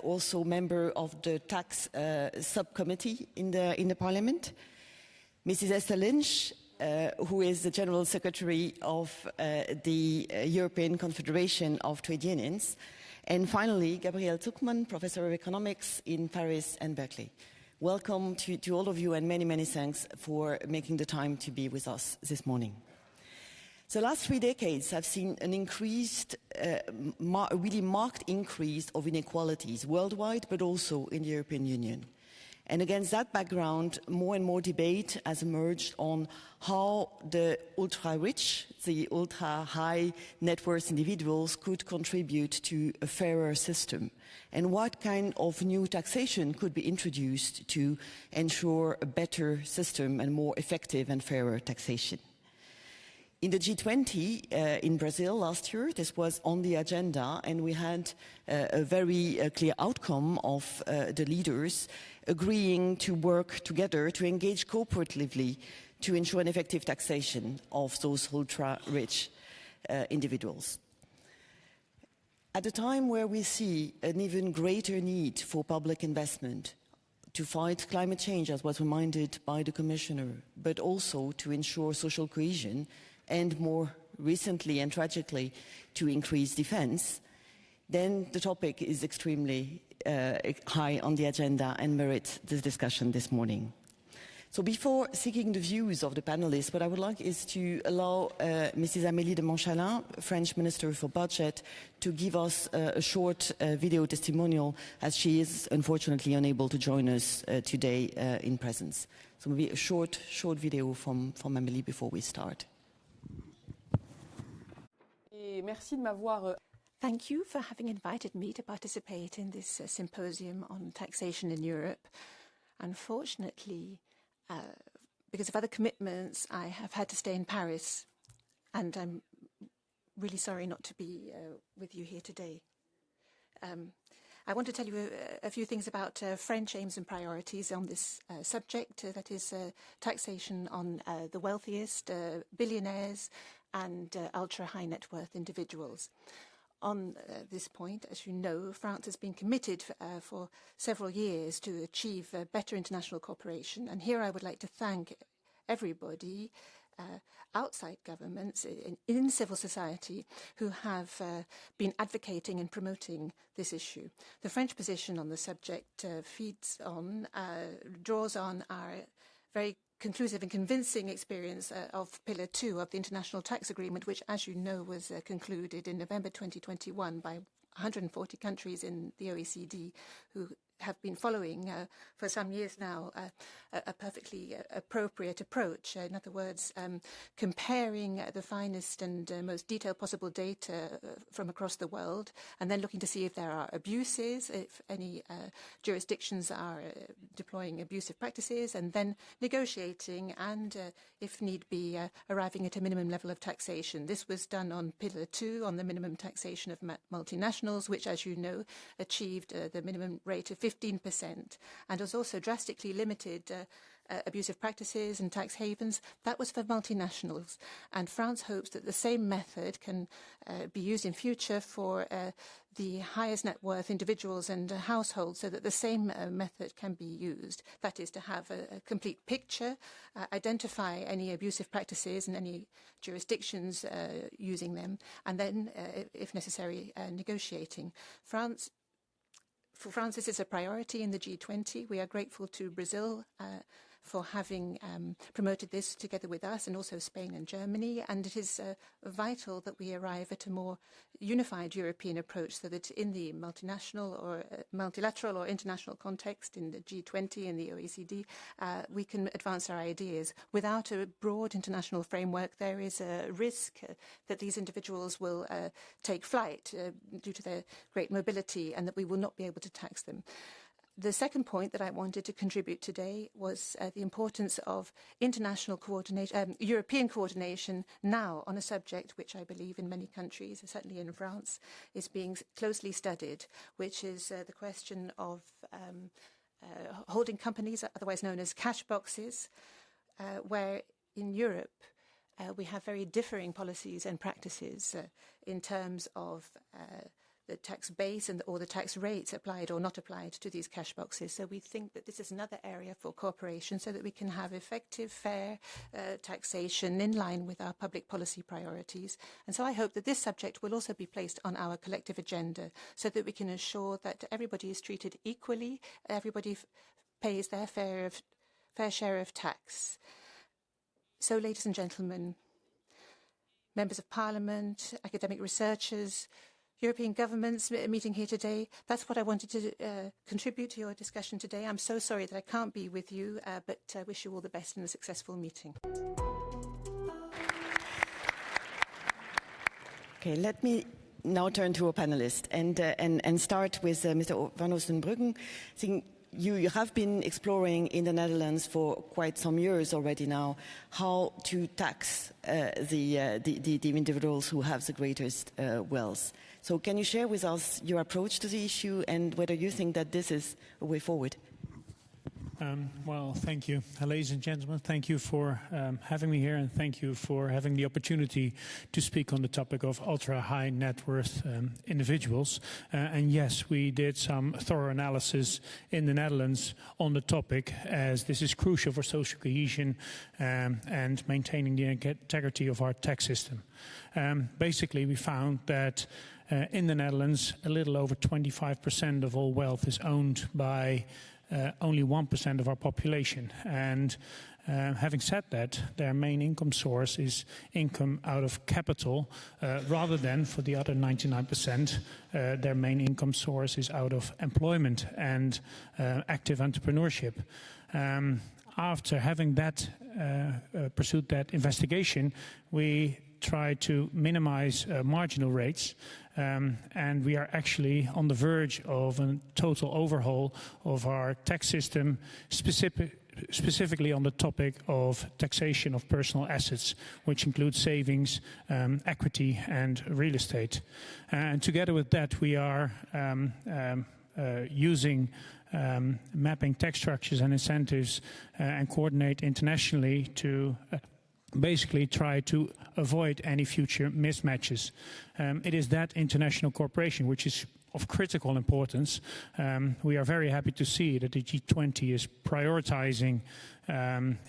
also member of the Tax Subcommittee in the Parliament. Mrs. Esther Lynch, who is the General Secretary of the European Confederation of Trade Unions. And finally, Gabriele Zuckmann, Professor of Economics in Paris and Berkeley. Welcome to all of you and many, many thanks for making the time to be with us this morning. The last 3 decades have seen an increased, really marked increase of inequalities worldwide, but also in the European Union. And against that background, more and more debate has emerged on how the ultra-rich, the ultra-high net worth individuals could contribute to a fairer system, and what kind of new taxation could be introduced to ensure a better system and more effective and fairer taxation. In the G20 in Brazil last year, this was on the agenda, and we had a very clear outcome of the leaders agreeing to work together to engage cooperatively to ensure an effective taxation of those ultra-rich individuals. At a time where we see an even greater need for public investment to fight climate change, as was reminded by the Commissioner, but also to ensure social cohesion, and more recently and tragically to increase defense, then the topic is extremely high on the agenda and merits this discussion this morning. So before seeking the views of the panelists, what I would like is to allow Mrs. Amélie de Montchalin, French Minister for Budget, to give us a short video testimonial, as she is unfortunately unable to join us today in presence. So maybe a short video from Amélie before we start.
Thank you for having invited me to participate in this symposium on taxation in Europe. Unfortunately, because of other commitments, I have had to stay in Paris, and I'm really sorry not to be with you here today. I want to tell you a few things about French aims and priorities on this subject, that is taxation on the wealthiest, billionaires, and ultra-high net worth individuals. On this point, as you know, France has been committed for several years to achieve better international cooperation. And here I would like to thank everybody outside governments, in civil society, who have been advocating and promoting this issue. The French position on the subject draws on our very conclusive and convincing experience of Pillar 2 of the International Tax Agreement, which, as you know, was concluded in November 2021 by 140 countries in the OECD, who have been following for some years now a perfectly appropriate approach. In other words, comparing the finest and most detailed possible data from across the world, and then looking to see if there are abuses, if any jurisdictions are deploying abusive practices, and then negotiating and, if need be, arriving at a minimum level of taxation. This was done on Pillar 2, on the minimum taxation of multinationals, which, as you know, achieved the minimum rate of 50% 15%, and has also drastically limited abusive practices and tax havens. That was for multinationals. And France hopes that the same method can be used in future for the highest net worth individuals and households, so that the same method can be used. That is, to have a complete picture, identify any abusive practices and any jurisdictions using them, and then, if necessary, negotiating. For France, this is a priority in the G20. We are grateful to Brazil for having promoted this together with us, and also Spain and Germany. And it is vital that we arrive at a more unified European approach, so that in the multinational or multilateral or international context, in the G20 and the OECD, we can advance our ideas. Without a broad international framework, there is a risk that these individuals will take flight due to their great mobility, and that we will not be able to tax them. The second point that I wanted to contribute today was the importance of international coordination, European coordination now on a subject which I believe in many countries, certainly in France, is being closely studied, which is the question of holding companies, otherwise known as cash boxes, where in Europe we have very differing policies and practices in terms of the tax base or the tax rates applied or not applied to these cash boxes. So we think that this is another area for cooperation, so that we can have effective, fair taxation in line with our public policy priorities. And so I hope that this subject will also be placed on our collective agenda, so that we can ensure that everybody is treated equally, everybody pays their fair share of tax. So, ladies and gentlemen, members of Parliament, academic researchers, European governments meeting here today. That's what I wanted to contribute to your discussion today. I'm so sorry that I can't be with you, but I wish you all the best in a successful meeting.
Okay, let me now turn to our panelists and start with Mr. Van Oostenbruggen. I think you have been exploring in the Netherlands for quite some years already now how to tax the individuals who have the greatest wealth. So can you share with us your approach to the issue and whether you think that this is a way forward?
Well, thank you. Ladies and gentlemen, thank you for having me here, and thank you for having the opportunity to speak on the topic of ultra-high net worth individuals. And yes, we did some thorough analysis in the Netherlands on the topic, as this is crucial for social cohesion and maintaining the integrity of our tax system. Basically, we found that in the Netherlands, a little over 25% of all wealth is owned by only 1% of our population. And having said that, their main income source is income out of capital, rather than for the other 99%, their main income source is out of employment and active entrepreneurship. After having that pursued that investigation, we try to minimize marginal rates, and we are actually on the verge of a total overhaul of our tax system, specifically on the topic of taxation of personal assets, which includes savings, equity, and real estate. And together with that, we are using mapping tax structures and incentives and coordinate internationally to basically try to avoid any future mismatches. It is that international cooperation which is of critical importance. We are very happy to see that the G20 is prioritizing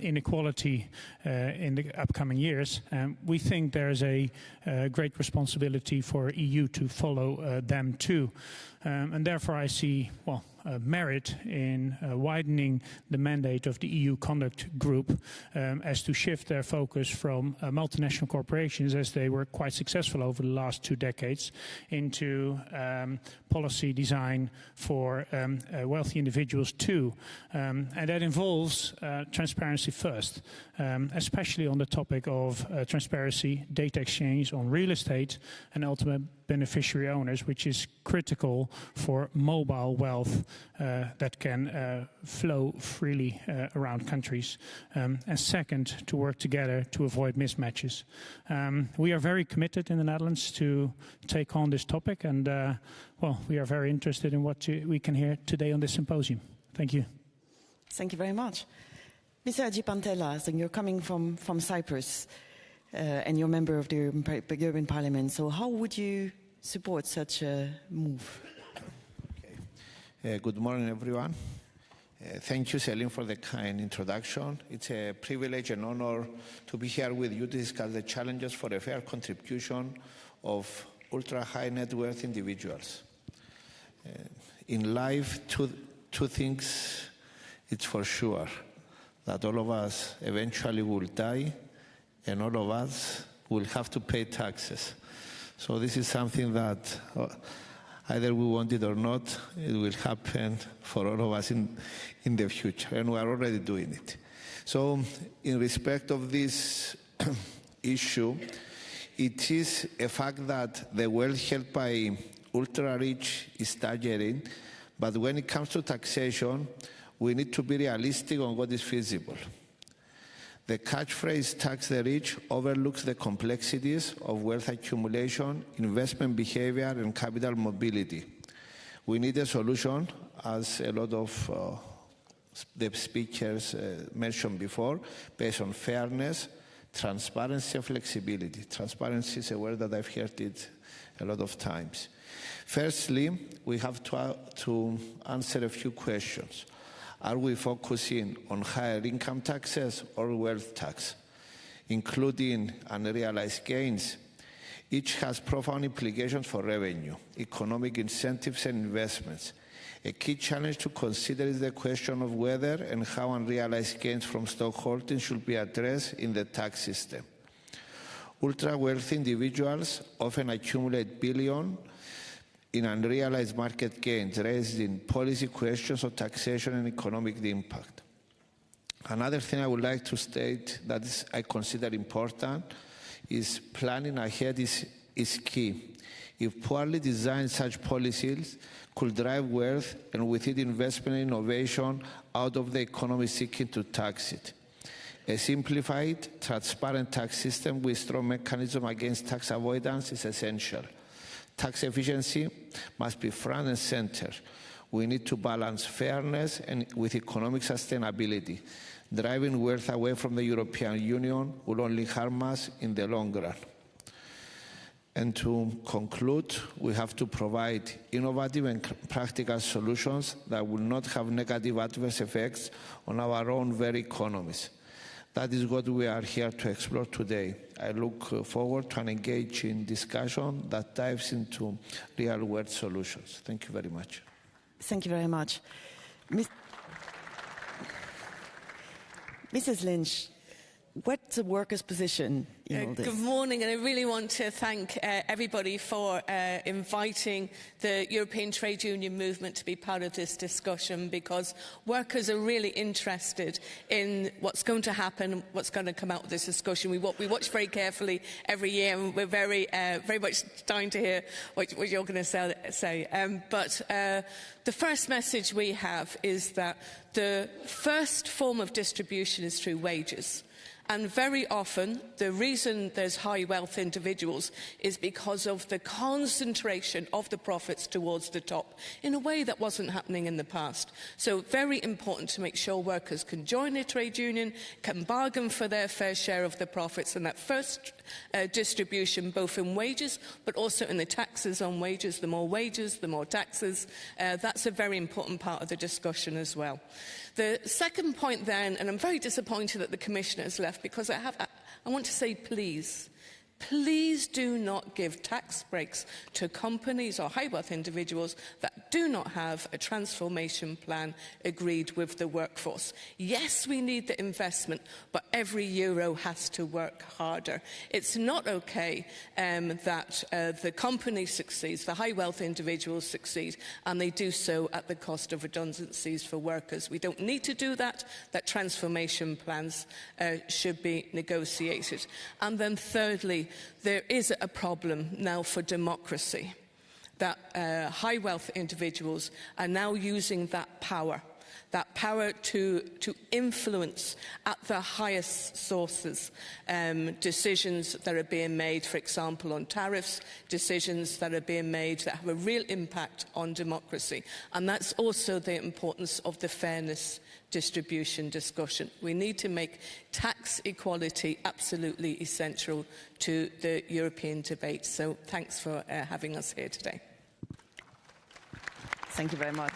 inequality in the upcoming years. We think there is a great responsibility for EU to follow them too. And therefore I see, merit in widening the mandate of the EU Conduct Group as to shift their focus from multinational corporations, as they were quite successful over the last 2 decades, into policy design for wealthy individuals too. And that involves transparency first, especially on the topic of transparency, data exchange on real estate and ultimate beneficiary owners, which is critical for mobile wealth that can flow freely around countries. And second, to work together to avoid mismatches. We are very committed in the Netherlands to take on this topic, and well, we are very interested in what we can hear today on this symposium. Thank you.
Thank you very much. Mr. Pantella, so you're coming from Cyprus and you're a member of the European Parliament, so how would you support such a move?
Okay. Good morning, everyone. Thank you, Celine, for the kind introduction. It's a privilege and honor to be here with you to discuss the challenges for a fair contribution of ultra-high net worth individuals. In life, two things, it's for sure, that all of us eventually will die and all of us will have to pay taxes. So this is something that either we want it or not, it will happen for all of us in the future, and we are already doing it. So in respect of this issue, it is a fact that the wealth held by ultra-rich is staggering, but when it comes to taxation, we need to be realistic on what is feasible. The catchphrase "tax the rich" overlooks the complexities of wealth accumulation, investment behavior, and capital mobility. We need a solution, as a lot of the speakers mentioned before, based on fairness, transparency, and flexibility. Transparency is a word that I've heard it a lot of times. Firstly, we have to answer a few questions. Are we focusing on higher income taxes or wealth tax, including unrealized gains? Each has profound implications for revenue, economic incentives, and investments. A key challenge to consider is the question of whether and how unrealized gains from stock holdings should be addressed in the tax system. Ultra-wealthy individuals often accumulate billions in unrealized market gains, raising policy questions of taxation and economic impact. Another thing I would like to state that I consider important is planning ahead is key. If poorly designed, such policies could drive wealth and with it investment and innovation out of the economy seeking to tax it. A simplified, transparent tax system with strong mechanisms against tax avoidance is essential. Tax efficiency must be front and center. We need to balance fairness and with economic sustainability. Driving wealth away from the European Union will only harm us in the long run. And to conclude, we have to provide innovative and practical solutions that will not have negative adverse effects on our own very economies. That is what we are here to explore today. I look forward to an engaging discussion that dives into real-world solutions. Thank you very much.
Thank you very much. Mrs. Lynch, what's the workers' position in all this?
Good morning, and I really want to thank everybody for inviting the European trade union movement to be part of this discussion, because workers are really interested in what's going to happen, what's going to come out of this discussion. We watch very carefully every year, and we're very much dying to hear what you're going to say. But the first message we have is that the first form of distribution is through wages. And very often, the reason there's high wealth individuals is because of the concentration of the profits towards the top in a way that wasn't happening in the past. So very important to make sure workers can join a trade union, can bargain for their fair share of the profits, and that first distribution, both in wages, but also in the taxes on wages. The more wages, the more taxes. That's a very important part of the discussion as well. The second point then, and I'm very disappointed that the Commissioner has left, because I want to say please Please do not give tax breaks to companies or high-wealth individuals that do not have a transformation plan agreed with the workforce. Yes, we need the investment, but every euro has to work harder. It's not okay that the company succeeds, the high-wealth individuals succeed, and they do so at the cost of redundancies for workers. We don't need to do that. That transformation plans should be negotiated. And then thirdly, there is a problem now for democracy, that high wealth individuals are now using that power to influence at the highest sources decisions that are being made, for example, on tariffs, decisions that are being made that have a real impact on democracy. And that's also the importance of the fairness distribution discussion. We need to make tax equality absolutely essential to the European debate. So thanks for having us here today.
Thank you very much.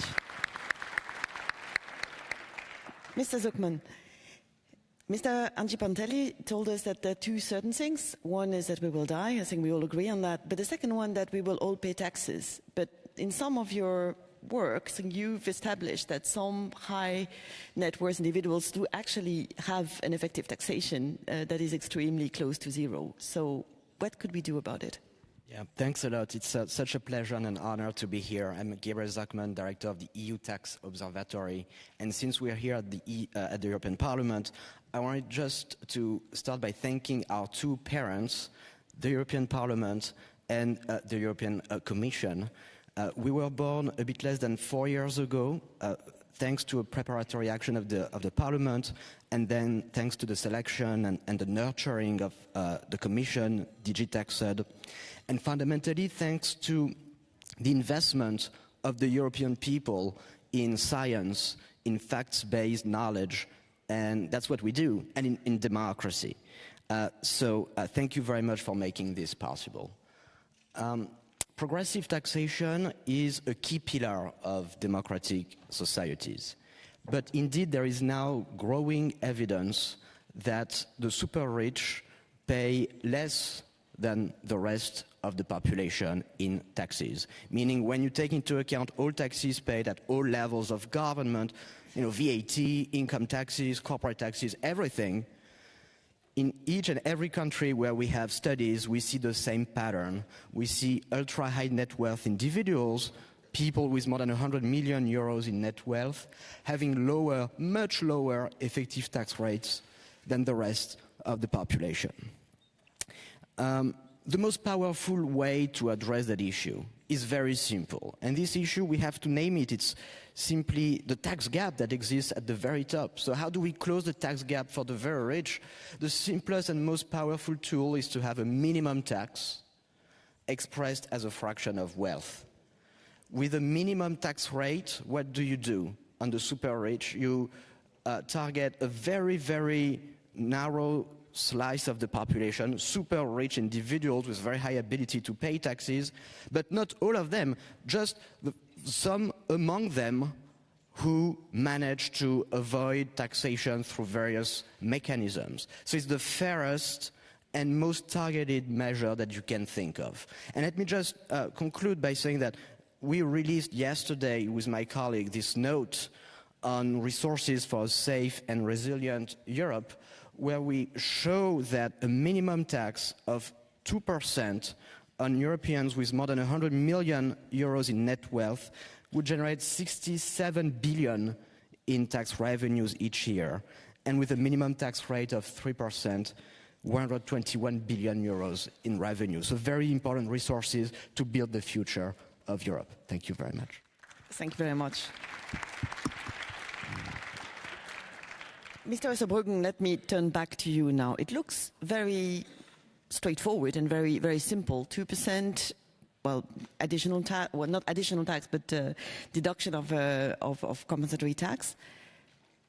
Mr. Zuckman, Mr. Andrzej Domański told us that there are two certain things. One is that we will die. I think we all agree on that. But the second one, that we will all pay taxes. But in some of your works, you've established that some high net worth individuals do actually have an effective taxation that is extremely close to zero. So what could we do about it?
Yeah, thanks a lot. It's such a pleasure and an honor to be here. I'm Gabriel Zuckman, director of the EU Tax Observatory. And since we're here at the European Parliament, I wanted just to start by thanking our two parents, the European Parliament and the European Commission. We were born a bit less than 4 years ago, thanks to a preparatory action of the Parliament, and then thanks to the selection and the nurturing of the Commission, DG TaxEd, and fundamentally thanks to the investment of the European people in science, in facts-based knowledge, and that's what we do, and in democracy. So thank you very much for making this possible. Progressive taxation is a key pillar of democratic societies. But indeed, there is now growing evidence that the super rich pay less than the rest of the population in taxes. Meaning, when you take into account all taxes paid at all levels of government, VAT, income taxes, corporate taxes, everything, in each and every country where we have studies, we see the same pattern. We see ultra-high net worth individuals, people with more than 100 million euros in net wealth, having lower, much lower effective tax rates than the rest of the population. The most powerful way to address that issue is very simple. And this issue, we have to name it. It's simply the tax gap that exists at the very top. So how do we close the tax gap for the very rich? The simplest and most powerful tool is to have a minimum tax expressed as a fraction of wealth. With a minimum tax rate, what do? On the super rich, you target a very, very narrow slice of the population, super rich individuals with very high ability to pay taxes, but not all of them, just some among them who manage to avoid taxation through various mechanisms. So it's the fairest and most targeted measure that you can think of. And let me just conclude by saying that we released yesterday with my colleague this note on resources for a safe and resilient Europe, where we show that a minimum tax of 2% on Europeans with more than 100 million euros in net wealth would generate 67 billion in tax revenues each year. And with a minimum tax rate of 3%, 121 billion euros in revenue. So very important resources to build the future of Europe. Thank you very much.
Thank you very much. Mr. Verbruggen, let me turn back to you now. It looks very straightforward and very, very simple. 2%, well, additional tax, well, not additional tax, but deduction of compensatory tax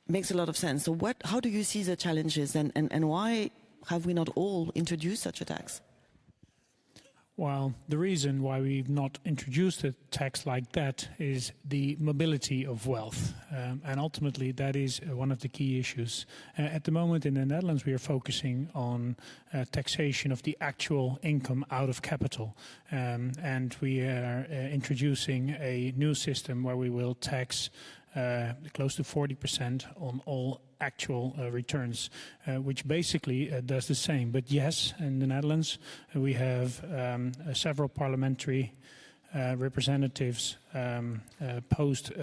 makes a lot of sense. So how do you see the challenges, and why have we not all introduced such a tax?
Well, the reason why we've not introduced a tax like that is the mobility of wealth. And ultimately, that is one of the key issues. At the moment in the Netherlands, we are focusing on taxation of the actual income out of capital. And we are introducing a new system where we will tax close to 40% on all actual returns, which basically does the same. But yes, in the Netherlands, we have several parliamentary representatives posed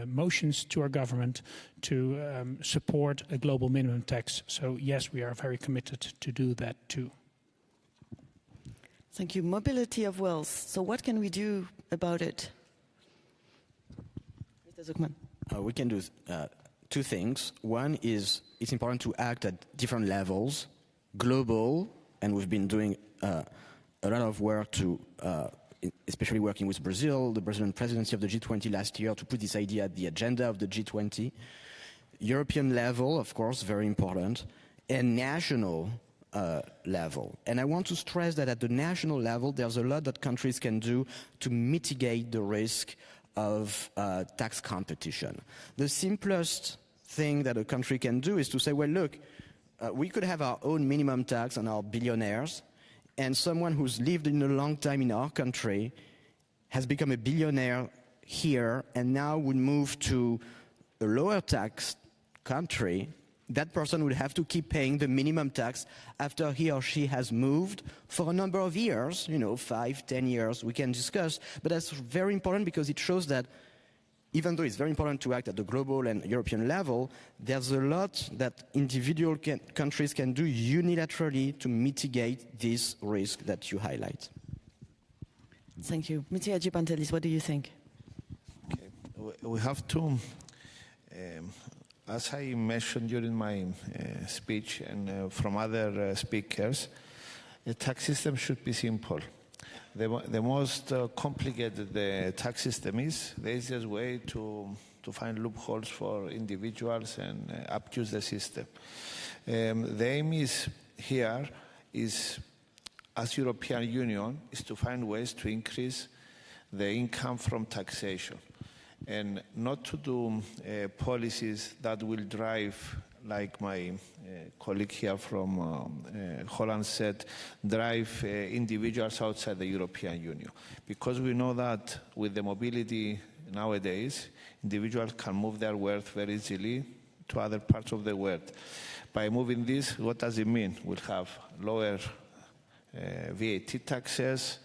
motions to our government to support a global minimum tax. So yes, we are very committed to do that too.
Thank you. Mobility of wealth. So what can we do about it? Mr. Zuckman.
We can do two things. One is it's important to act at different levels, global, and we've been doing a lot of work to, especially working with Brazil, the Brazilian presidency of the G20 last year, to put this idea at the agenda of the G20. European level, of course, very important, and national level. And I want to stress that at the national level, there's a lot that countries can do to mitigate the risk of tax competition. The simplest thing that a country can do is to say, well, look, we could have our own minimum tax on our billionaires, and someone who's lived in a long time in our country has become a billionaire here and now would move to a lower tax country. That person would have to keep paying the minimum tax after he or she has moved for a number of years, 5, 10 years, we can discuss. But that's very important because it shows that even though it's very important to act at the global and European level, there's a lot that individual countries can do unilaterally to mitigate this risk that you highlight.
Thank you. Mr. Agipantelis, what do you think?
Okay. We have to... as I mentioned during my speech and from other speakers, the tax system should be simple. The most complicated the tax system is, the easiest way to find loopholes for individuals and abuse the system. The aim is here is, as European Union, is to find ways to increase the income from taxation, and not to do policies that will drive, like my colleague here from Holland said, drive individuals outside the European Union. Because we know that with the mobility nowadays, individuals can move their wealth very easily to other parts of the world. By moving this, what does it mean? We'll have lower VAT taxes,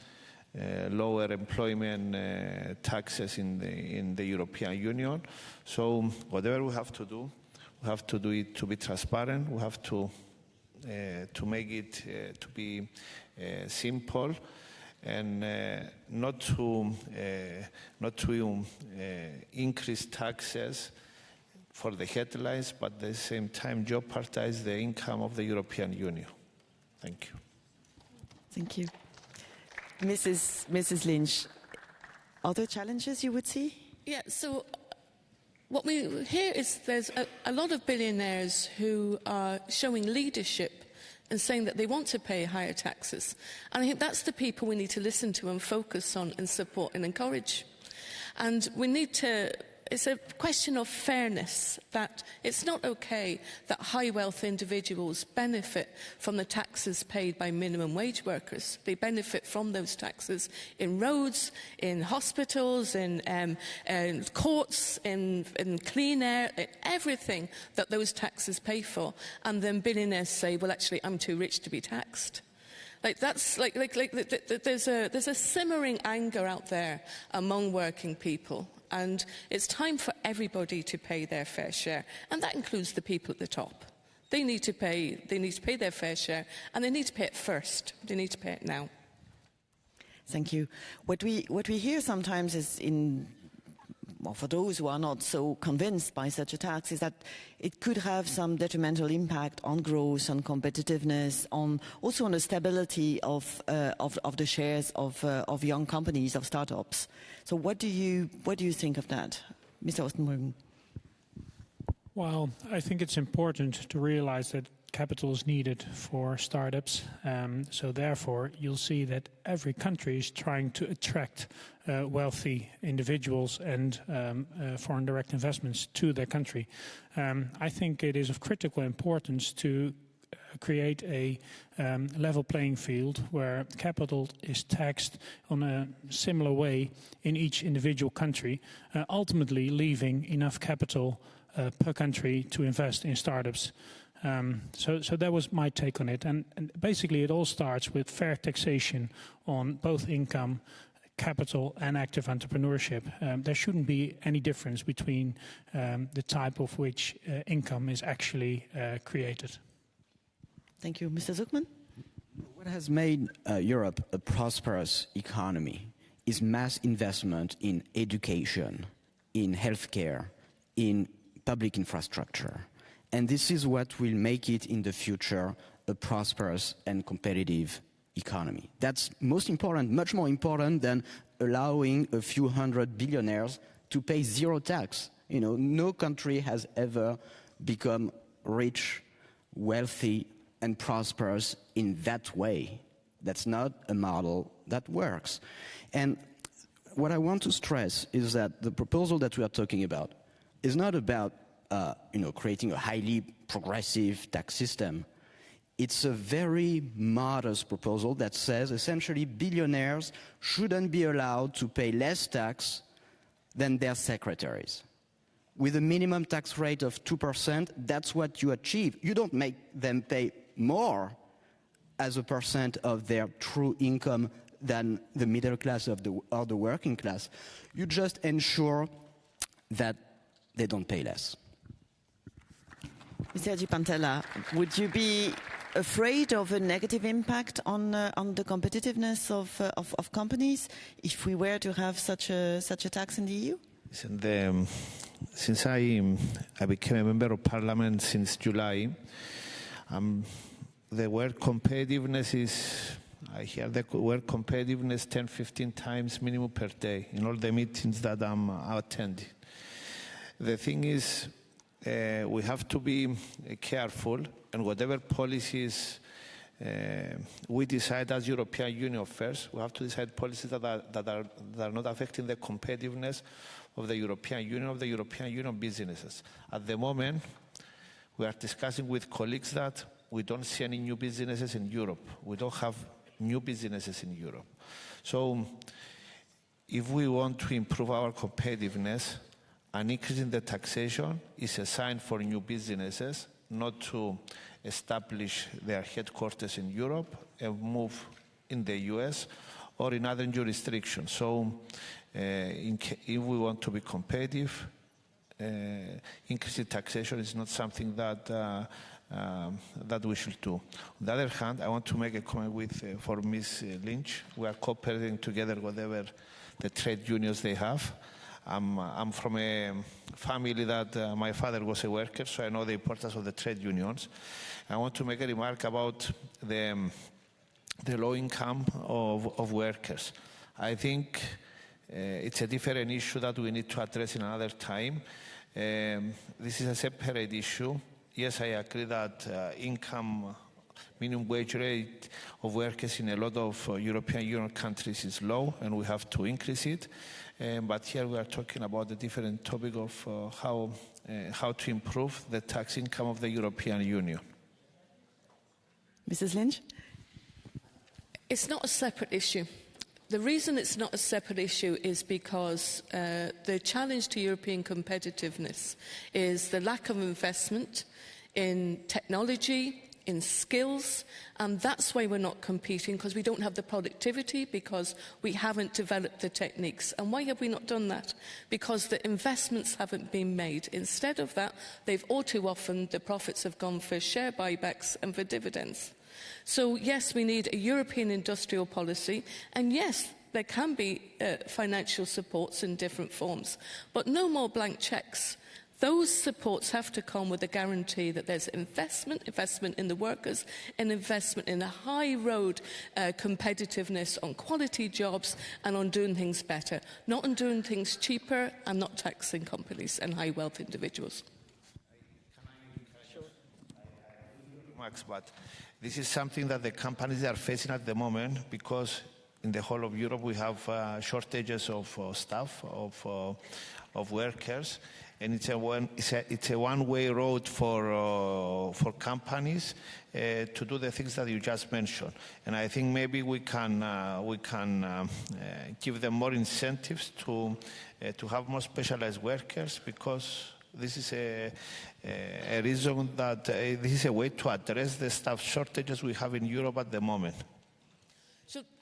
lower employment taxes in the European Union. So whatever we have to do it to be transparent. We have to make it to be simple, and not to increase taxes for the headlines, but at the same time jeopardize the income of the European Union. Thank you.
Thank you. Mrs. Lynch, other challenges you would see?
Yeah, so what we hear is there's a lot of billionaires who are showing leadership and saying that they want to pay higher taxes. And I think that's the people we need to listen to and focus on and support and encourage. And we need to... It's a question of fairness, that it's not okay that high-wealth individuals benefit from the taxes paid by minimum wage workers. They benefit from those taxes in roads, in hospitals, in courts, in clean air, in everything that those taxes pay for. And then billionaires say, well, actually, I'm too rich to be taxed. There's a simmering anger out there among working people. And it's time for everybody to pay their fair share, and that includes the people at the top. They need to pay their fair share, and they need to pay it first. They need to pay it now.
Thank you. What we hear sometimes is for those who are not so convinced by such a tax, is that it could have some detrimental impact on growth, on competitiveness, also on the stability of the shares of young companies, of startups. So what do you think of that, Mr. Oostenbruggen?
Well, I think it's important to realize that capital is needed for startups. So therefore, you'll see that every country is trying to attract wealthy individuals and foreign direct investments to their country. I think it is of critical importance to create a level playing field where capital is taxed on a similar way in each individual country, ultimately leaving enough capital per country to invest in startups. So that was my take on it. And basically it all starts with fair taxation on both income, capital and active entrepreneurship. There shouldn't be any difference between the type of which income is actually created.
Thank you. Mr. Zuckman?
What has made Europe a prosperous economy is mass investment in education, in healthcare, in public infrastructure. And this is what will make it in the future a prosperous and competitive economy. That's most important, much more important than allowing a few hundred billionaires to pay zero tax. You know, no country has ever become rich, wealthy, and prosperous in that way. That's not a model that works. And what I want to stress is that the proposal that we are talking about is not about creating a highly progressive tax system. It's a very modest proposal that says essentially billionaires shouldn't be allowed to pay less tax than their secretaries. With a minimum tax rate of 2%, that's what you achieve. You don't make them pay more as a percent of their true income than the middle class or the working class. You just ensure that they don't pay less.
Mr. Pantella, would you be afraid of a negative impact on the competitiveness of companies if we were to have such a tax in the EU?
Since I became a member of parliament since July, the word competitiveness is, I hear the word competitiveness 10, 15 times minimum per day in all the meetings that I'm attending. The thing is, we have to be careful, and whatever policies we decide as European Union first, we have to decide policies that are not affecting the competitiveness of the European Union businesses. At the moment, we are discussing with colleagues that we don't see any new businesses in Europe. We don't have new businesses in Europe. So if we want to improve our competitiveness, an increase in the taxation is a sign for new businesses not to establish their headquarters in Europe and move in the US or in other jurisdictions. So if we want to be competitive, increasing taxation is not something that we should do. On the other hand, I want to make a comment for Ms. Lynch. We are cooperating together whatever the trade unions they have. I'm from a family that my father was a worker, so I know the importance of the trade unions. I want to make a remark about the low income of workers. I think it's a different issue that we need to address in another time. This is a separate issue. Yes, I agree that minimum wage rate of workers in a lot of European Union countries is low, and we have to increase it. But here we are talking about the different topic of how to improve the tax income of the European Union.
Mrs. Lynch?
It's not a separate issue. The reason it's not a separate issue is because the challenge to European competitiveness is the lack of investment in technology, in skills, and that's why we're not competing, because we don't have the productivity, because we haven't developed the techniques. And why have we not done that? Because the investments haven't been made. Instead of that, they've all too often, the profits have gone for share buybacks and for dividends. So yes, we need a European industrial policy, and yes, there can be financial supports in different forms, but no more blank cheques. Those supports have to come with a guarantee that there's investment in the workers, and investment in a high road competitiveness on quality jobs and on doing things better, not on doing things cheaper and not taxing companies and high wealth individuals.
Max, but this is something that the companies are facing at the moment because in the whole of Europe we have shortages of staff, of workers, and it's a one-way road for companies to do the things that you just mentioned. And I think maybe we can give them more incentives to have more specialized workers, because this is a reason that this is a way to address the staff shortages we have in Europe at the moment.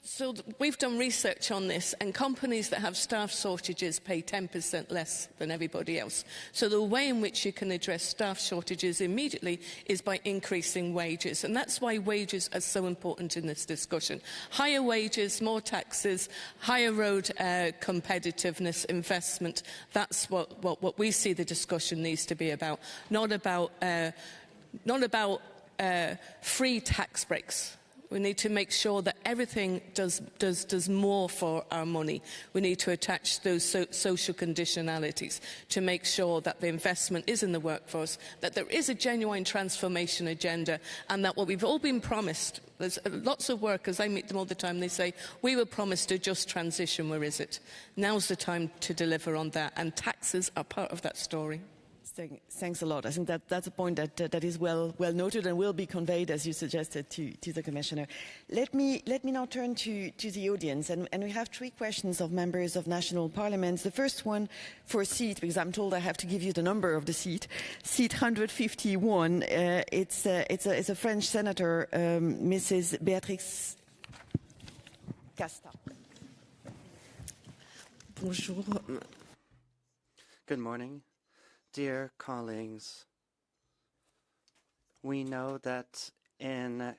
So we've done research on this, and companies that have staff shortages pay 10% less than everybody else. So the way in which you can address staff shortages immediately is by increasing wages, and that's why wages are so important in this discussion. Higher wages, more taxes, higher road competitiveness, investment, that's what we see the discussion needs to be about, not about free tax breaks. We need to make sure that everything does more for our money. We need to attach those social conditionalities to make sure that the investment is in the workforce, that there is a genuine transformation agenda, and that what we've all been promised, there's lots of workers, I meet them all the time, they say, we were promised a just transition, where is it? Now's the time to deliver on that, and taxes are part of that story.
Thanks a lot. I think that's a point that is well noted and will be conveyed, as you suggested, to the Commissioner. Let me now turn to the audience, and we have 3 questions of members of national parliaments. The first one for seat, because I'm told I have to give you the number of the seat 151. It's a French senator, Mrs. Béatrix Casta.
Bonjour. Good morning. Dear colleagues, we know that in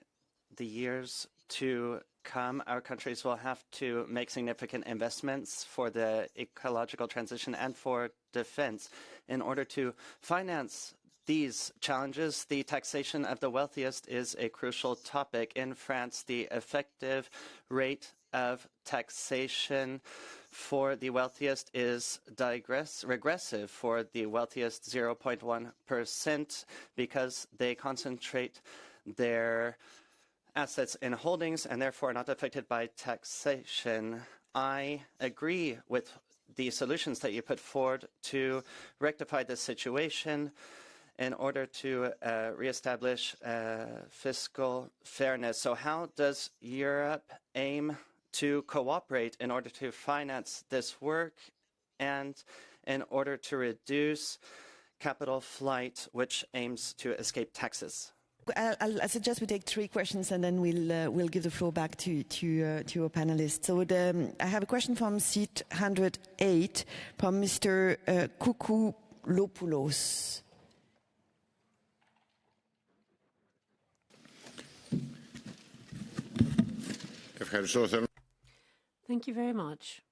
the years to come, our countries will have to make significant investments for the ecological transition and for defense. In order to finance these challenges, the taxation of the wealthiest is a crucial topic. In France, the effective rate of taxation for the wealthiest is regressive for the wealthiest 0.1%, because they concentrate their assets in holdings and therefore are not affected by taxation. I agree with the solutions that you put forward to rectify this situation in order to reestablish fiscal fairness. So how does Europe aim to cooperate in order to finance this work and in order to reduce capital flight, which aims to escape taxes?
I suggest we take 3 questions and then we'll give the floor back to our panelists. So I have a question from seat 108 from Mr. Koukoulopoulos.
Thank you very much.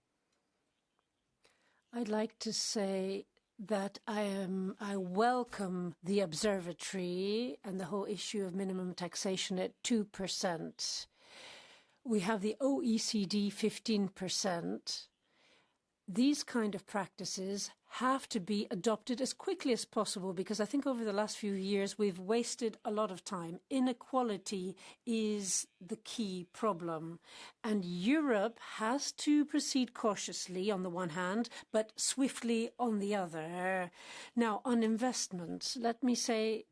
I'd like to say that I welcome the observatory and the whole issue of minimum taxation at 2%. We have the OECD 15%. These kind of practices have to be adopted as quickly as possible, because I think over the last few years we've wasted a lot of time. Inequality is the key problem, and Europe has to proceed cautiously on the one hand, but swiftly on the other. Now, on investment, let me say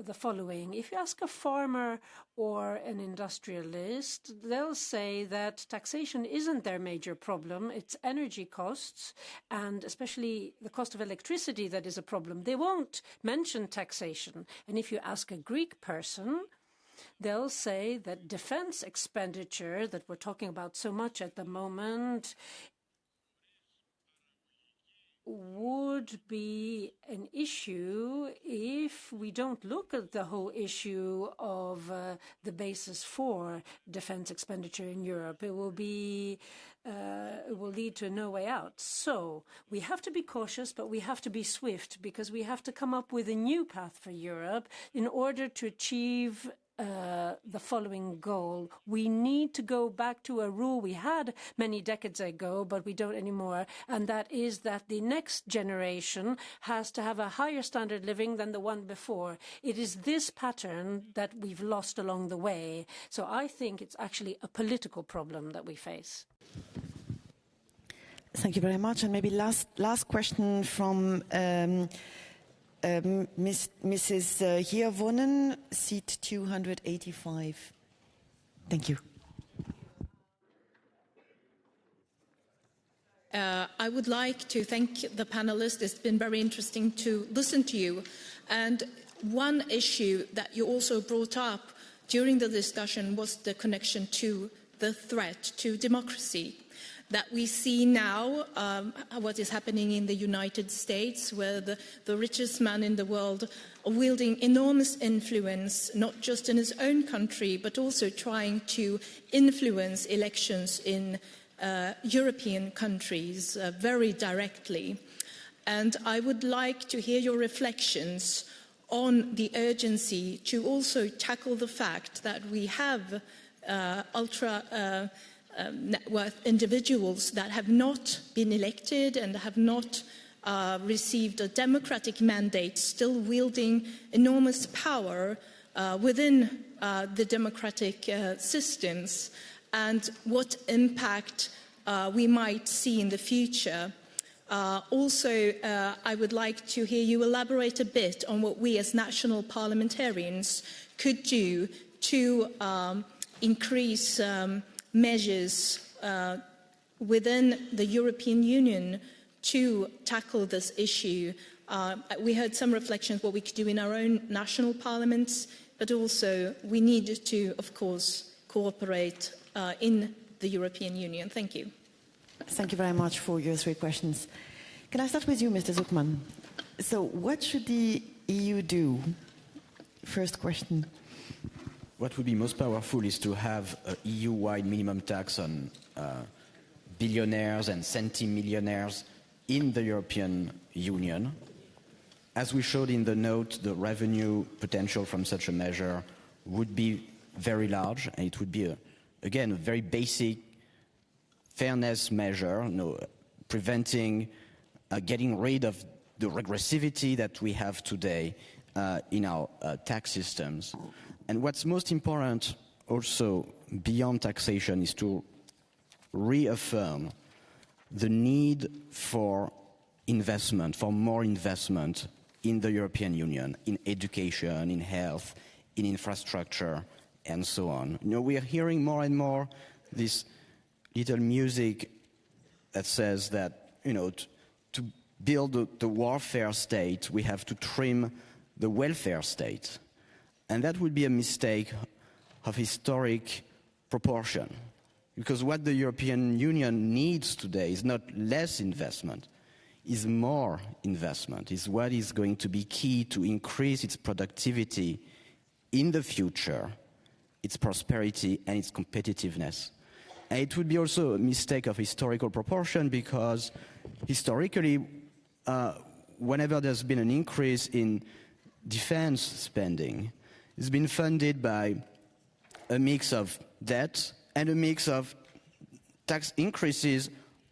the following. If you ask a farmer or an industrialist, they'll say that taxation isn't their major problem. It's energy costs, and especially the cost of electricity, that is a problem. They won't mention taxation. And if you ask a Greek person, they'll say that defense expenditure that we're talking about so much at the moment would be an issue if we don't look at the whole issue of the basis for defense expenditure in Europe. It will lead to no way out. So we have to be cautious, but we have to be swift, because we have to come up with a new path for Europe in order to achieve the following goal. We need to go back to a rule we had many decades ago, but we don't anymore, and that is that the next generation has to have a higher standard of living than the one before. It is this pattern that we've lost along the way. So I think it's actually a political problem that we face.
Thank you very much. And maybe last question from Mrs. Hirvonen, seat 285. Thank you.
I would like to thank the panelists. It's been very interesting to listen to you. And one issue that you also brought up during the discussion was the connection to the threat to democracy. That we see now what is happening in the United States, where the richest man in the world are wielding enormous influence, not just in his own country, but also trying to influence elections in European countries very directly. And I would like to hear your reflections on the urgency to also tackle the fact that we have ultra net worth individuals that have not been elected and have not received a democratic mandate, still wielding enormous power within the democratic systems, and what impact we might see in the future. Also, I would like to hear you elaborate a bit on what we as national parliamentarians could do to increase measures within the European Union to tackle this issue. We heard some reflections what we could do in our own national parliaments, but also we need to, of course, cooperate in the European Union. Thank you.
Thank you very much for your three questions. Can I start with you, Mr. Zuckman? So what should the EU do? First question.
What would be most powerful is to have an EU-wide minimum tax on billionaires and centimillionaires in the European Union. As we showed in the note, the revenue potential from such a measure would be very large, and it would be, again, a very basic fairness measure, preventing, getting rid of the regressivity that we have today in our tax systems. And what's most important also beyond taxation is to reaffirm the need for investment, for more investment in the European Union, in education, in health, in infrastructure, and so on. We are hearing more and more this little music that says that, to build the warfare state, we have to trim the welfare state. And that would be a mistake of historic proportion, because what the European Union needs today is not less investment, is more investment, is what is going to be key to increase its productivity in the future, its prosperity and its competitiveness. And it would be also a mistake of historical proportion, because historically, whenever there's been an increase in defense spending, it's been funded by a mix of debt and a mix of tax increases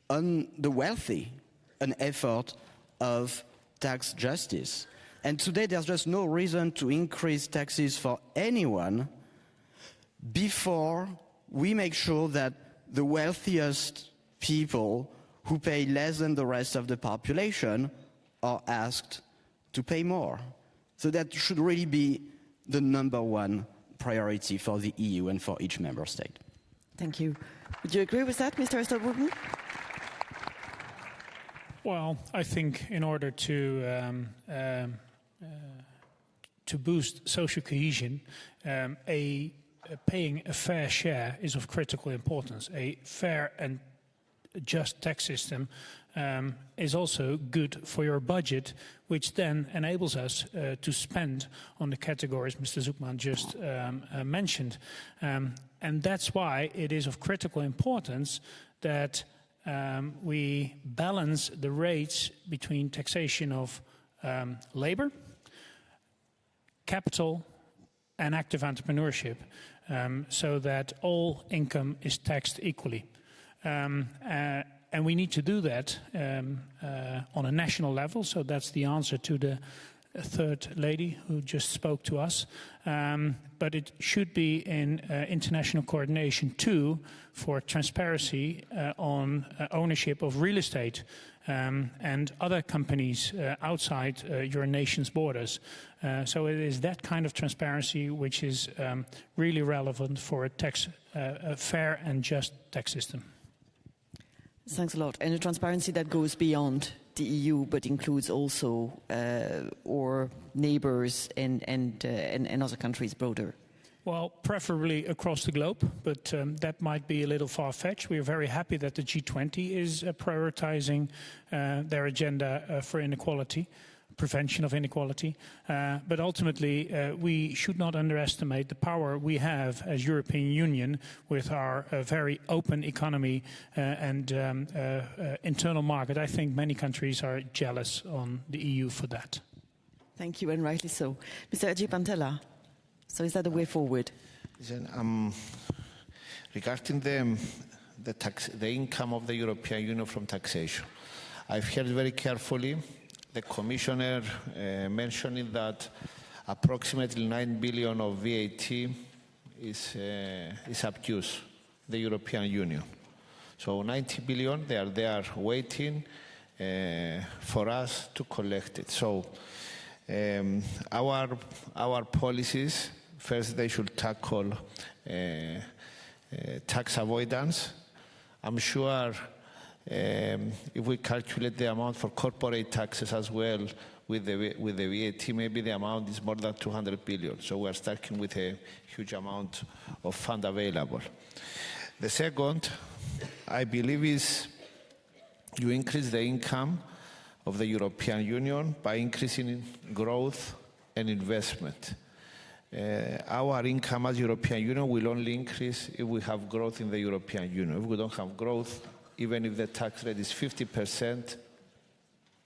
on the wealthy, an effort of tax justice. And today there's just no reason to increase taxes for anyone before we make sure that the wealthiest people who pay less than the rest of the population are asked to pay more. So that should really be the number one priority for the EU and for each member state.
Thank you. Would you agree with that, Mr. Esteban?
Well, I think in order to boost social cohesion, paying a fair share is of critical importance. A fair and just tax system is also good for your budget, which then enables us to spend on the categories Mr. Zuckman just mentioned. And that's why it is of critical importance that we balance the rates between taxation of labor, capital, and active entrepreneurship, so that all income is taxed equally. And we need to do that on a national level, so that's the answer to the third lady who just spoke to us. But it should be in international coordination too, for transparency on ownership of real estate and other companies outside your nation's borders. So it is that kind of transparency which is really relevant for a fair and just tax system.
Thanks a lot. And a transparency that goes beyond the EU, but includes also our neighbours and other countries broader.
Well, preferably across the globe, but that might be a little far-fetched. We are very happy that the G20 is prioritizing their agenda for inequality, prevention of inequality. But ultimately, we should not underestimate the power we have as European Union with our very open economy and internal market. I think many countries are jealous on the EU for that.
Thank you, and rightly so. Mr. Ajay Pantela, so is that the way forward?
Listen, regarding the income of the European Union from taxation, I've heard very carefully the Commissioner mentioning that approximately 9 billion of VAT is abused the European Union. So 90 billion, they are there waiting for us to collect it. So our policies, first they should tackle tax avoidance. I'm sure if we calculate the amount for corporate taxes as well with the VAT, maybe the amount is more than 200 billion. So we are starting with a huge amount of fund available. The second, I believe, is you increase the income of the European Union by increasing growth and investment. Our income as European Union will only increase if we have growth in the European Union. If we don't have growth, even if the tax rate is 50%,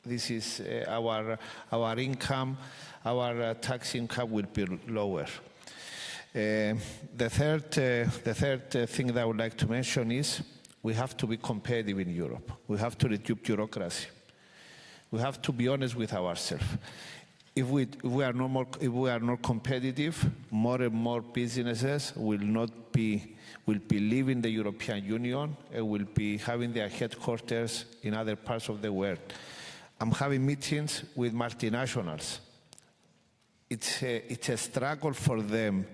this is our income, our tax income will be lower. The third thing that I would like to mention is we have to be competitive in Europe. We have to reduce bureaucracy. We have to be honest with ourselves. If we are not competitive, more and more businesses will be leaving the European Union and will be having their headquarters in other parts of the world. I'm having meetings with multinationals. It's a struggle for them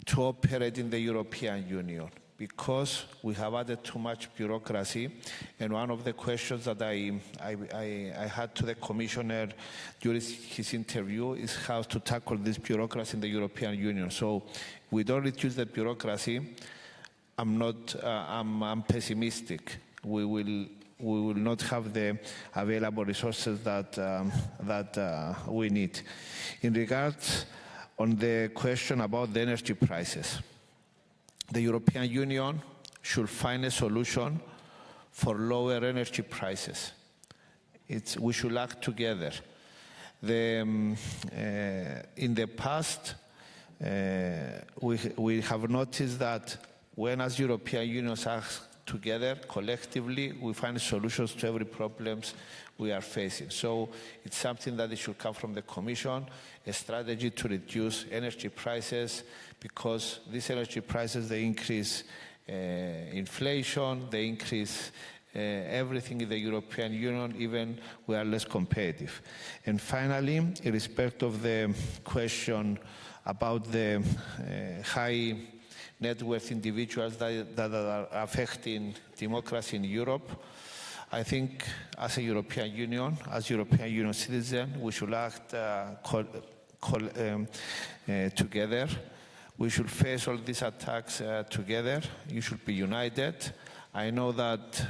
to operate in the European Union because we have added too much bureaucracy. And one of the questions that I had to the Commissioner during his interview is how to tackle this bureaucracy in the European Union. So we don't reduce the bureaucracy. I'm pessimistic. We will not have the available resources that we need. In regards on the question about the energy prices, the European Union should find a solution for lower energy prices. We should act together. In the past, we have noticed that when as European Unions act together, collectively, we find solutions to every problem we are facing. So it's something that it should come from the Commission, a strategy to reduce energy prices, because these energy prices, they increase inflation, they increase everything in the European Union, even we are less competitive. And finally, in respect of the question about the high net worth individuals that are affecting democracy in Europe, I think as a European Union, as European Union citizens, we should act together. We should face all these attacks together. You should be united. I know that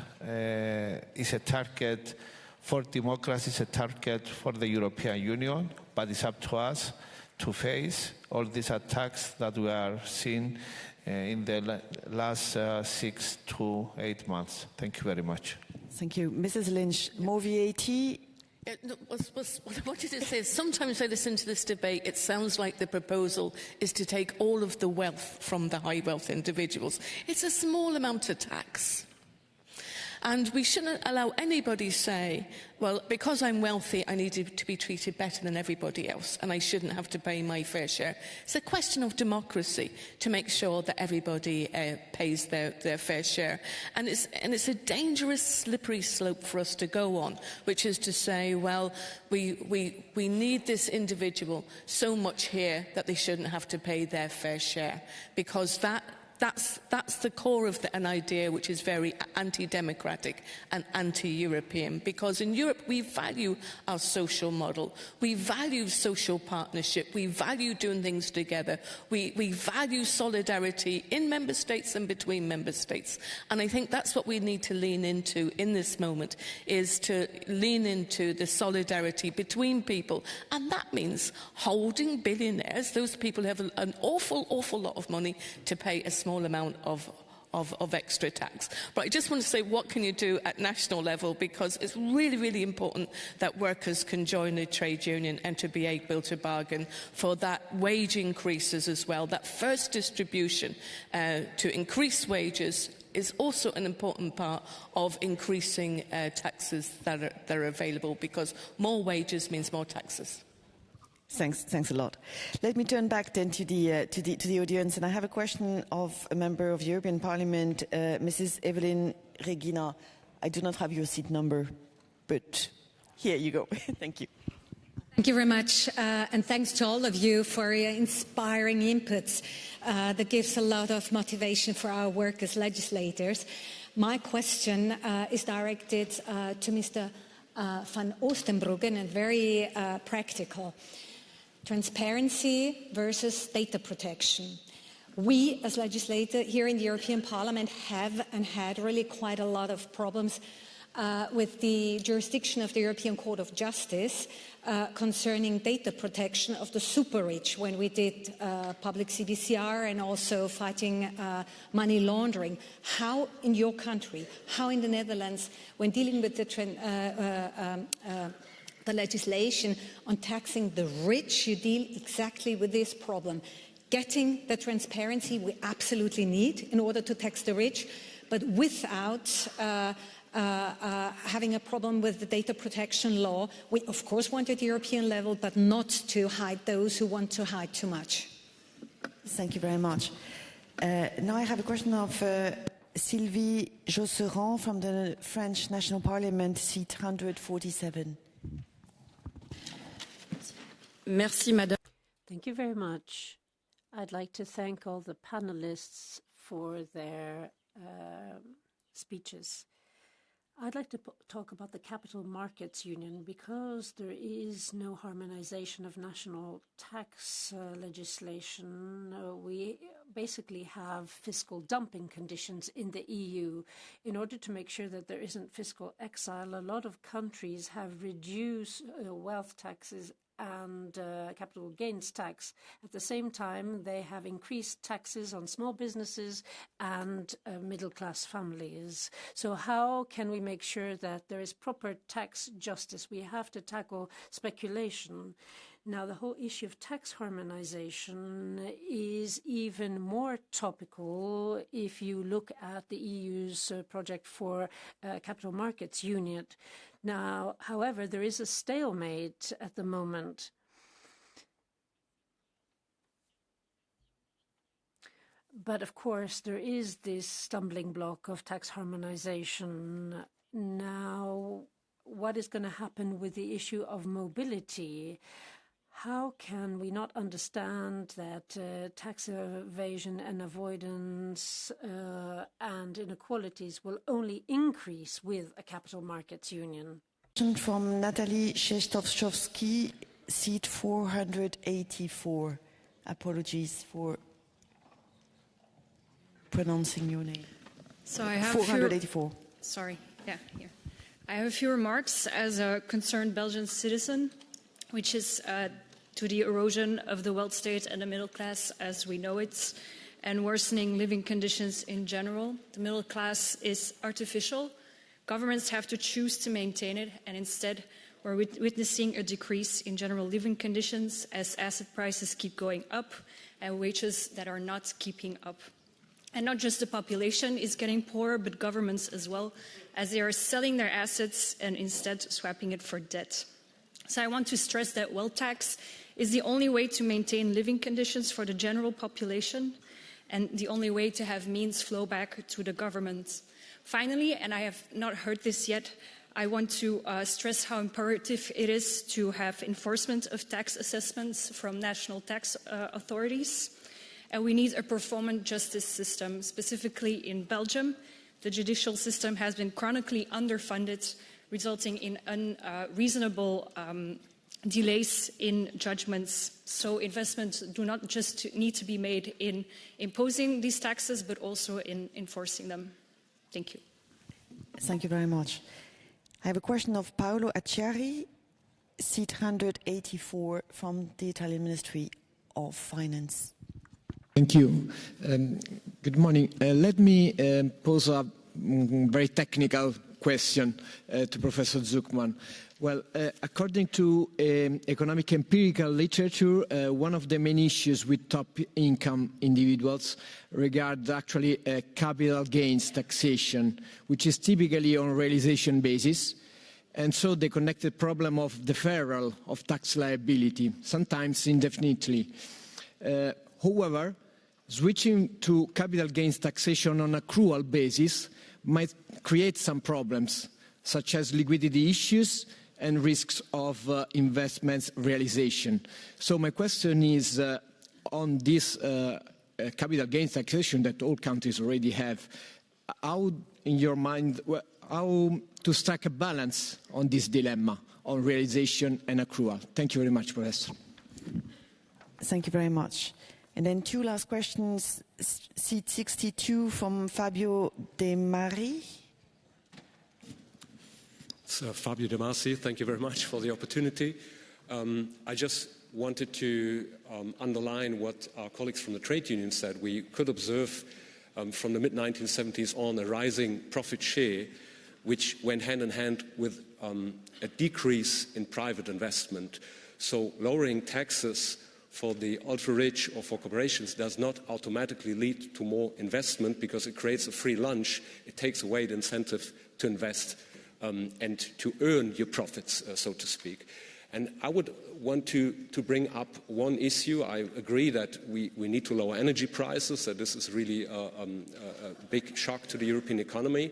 it's a target for democracy, it's a target for the European Union, but it's up to us to face all these attacks that we are seeing in the last 6 to 8 months. Thank you very much.
Thank you. Mrs. Lynch, more VAT
What I wanted to say is sometimes I listen to this debate, it sounds like the proposal is to take all of the wealth from the high wealth individuals. It's a small amount of tax. And we shouldn't allow anybody say, well, because I'm wealthy, I need to be treated better than everybody else, and I shouldn't have to pay my fair share. It's a question of democracy to make sure that everybody pays their fair share. And it's a dangerous, slippery slope for us to go on, which is to say, well, we need this individual so much here that they shouldn't have to pay their fair share, because that's the core of an idea which is very anti-democratic and anti-European, because in Europe we value our social model, we value social partnership, we value doing things together, we value solidarity in member states and between member states. And I think that's what we need to lean into in this moment, is to lean into the solidarity between people. And that means holding billionaires, those people who have an awful lot of money, to pay a small amount of extra tax. But I just want to say, what can you do at national level? Because it's really, really important that workers can join a trade union and to be able to bargain for that wage increases as well. That first distribution to increase wages is also an important part of increasing taxes that are available, because more wages means more taxes.
Thanks a lot. Let me turn back then to the audience, and I have a question of a member of the European Parliament, Mrs. Evelyn Regina. I do not have your seat number, but here you go. Thank you.
Thank you very much, and thanks to all of you for your inspiring inputs. That gives a lot of motivation for our work as legislators. My question is directed to Mr. van Oostenbruggen, and very practical. Transparency versus data protection. We, as legislators here in the European Parliament, have and had really quite a lot of problems with the jurisdiction of the European Court of Justice concerning data protection of the super rich when we did public CBCR and also fighting money laundering. How in your country, how in the Netherlands, when dealing with the legislation on taxing the rich, you deal exactly with this problem. Getting the transparency we absolutely need in order to tax the rich, but without having a problem with the data protection law. We, of course, want at the European level, but not to hide those who want to hide too much.
Thank you very much. Now I have a question of Sylvie Josserand from the French National Parliament, seat 147.
Merci, Madame.
Thank you very much. I'd like to thank all the panelists for their speeches. I'd like to talk about the Capital Markets Union, because there is no harmonization of national tax legislation. We basically have fiscal dumping conditions in the EU. In order to make sure that there isn't fiscal exile, a lot of countries have reduced wealth taxes and capital gains tax. At the same time, they have increased taxes on small businesses and middle-class families. So how can we make sure that there is proper tax justice? We have to tackle speculation. Now, the whole issue of tax harmonization is even more topical if you look at the EU's project for Capital Markets Union. Now, however, there is a stalemate at the moment. But of course, there is this stumbling block of tax harmonization. Now, what is going to happen with the issue of mobility? How can we not understand that tax evasion and avoidance and inequalities will only increase with a capital markets union?
From Natalie Szczestowski, seat 484. Apologies for pronouncing your name.
So I have
484.
Here. I have a few remarks as a concerned Belgian citizen, which is to the erosion of the wealth state and the middle class as we know it, and worsening living conditions in general. The middle class is artificial. Governments have to choose to maintain it, and instead we're witnessing a decrease in general living conditions as asset prices keep going up and wages that are not keeping up. And not just the population is getting poorer, but governments as well, as they are selling their assets and instead swapping it for debt. So I want to stress that wealth tax is the only way to maintain living conditions for the general population and the only way to have means flow back to the government. Finally, and I have not heard this yet, I want to stress how imperative it is to have enforcement of tax assessments from national tax authorities. And we need a performant justice system. Specifically in Belgium, the judicial system has been chronically underfunded, resulting in unreasonable delays in judgments. So investments do not just need to be made in imposing these taxes, but also in enforcing them. Thank you.
Thank you very much. I have a question of Paolo Acciari, seat 184 from the Italian Ministry of Finance.
Thank you. Good morning. Let me pose a very technical question to Professor Zuckman. Well, according to economic empirical literature, one of the main issues with top income individuals regard actually capital gains taxation, which is typically on realization basis, and so the connected problem of deferral of tax liability, sometimes indefinitely. However, switching to capital gains taxation on accrual basis might create some problems, such as liquidity issues and risks of investments realization. So my question is on this capital gains taxation that all countries already have, how, in your mind, how to strike a balance on this dilemma on realization and accrual? Thank you very much, Professor.
Thank you very much. And then two last questions, seat 62 from Fabio De Mari.
So Fabio De Masi, thank you very much for the opportunity. I just wanted to underline what our colleagues from the trade union said. We could observe from the mid-1970s on a rising profit share, which went hand in hand with a decrease in private investment. So lowering taxes for the ultra-rich or for corporations does not automatically lead to more investment because it creates a free lunch. It takes away the incentive to invest and to earn your profits, so to speak. And I would want to bring up one issue. I agree that we need to lower energy prices, that this is really a big shock to the European economy.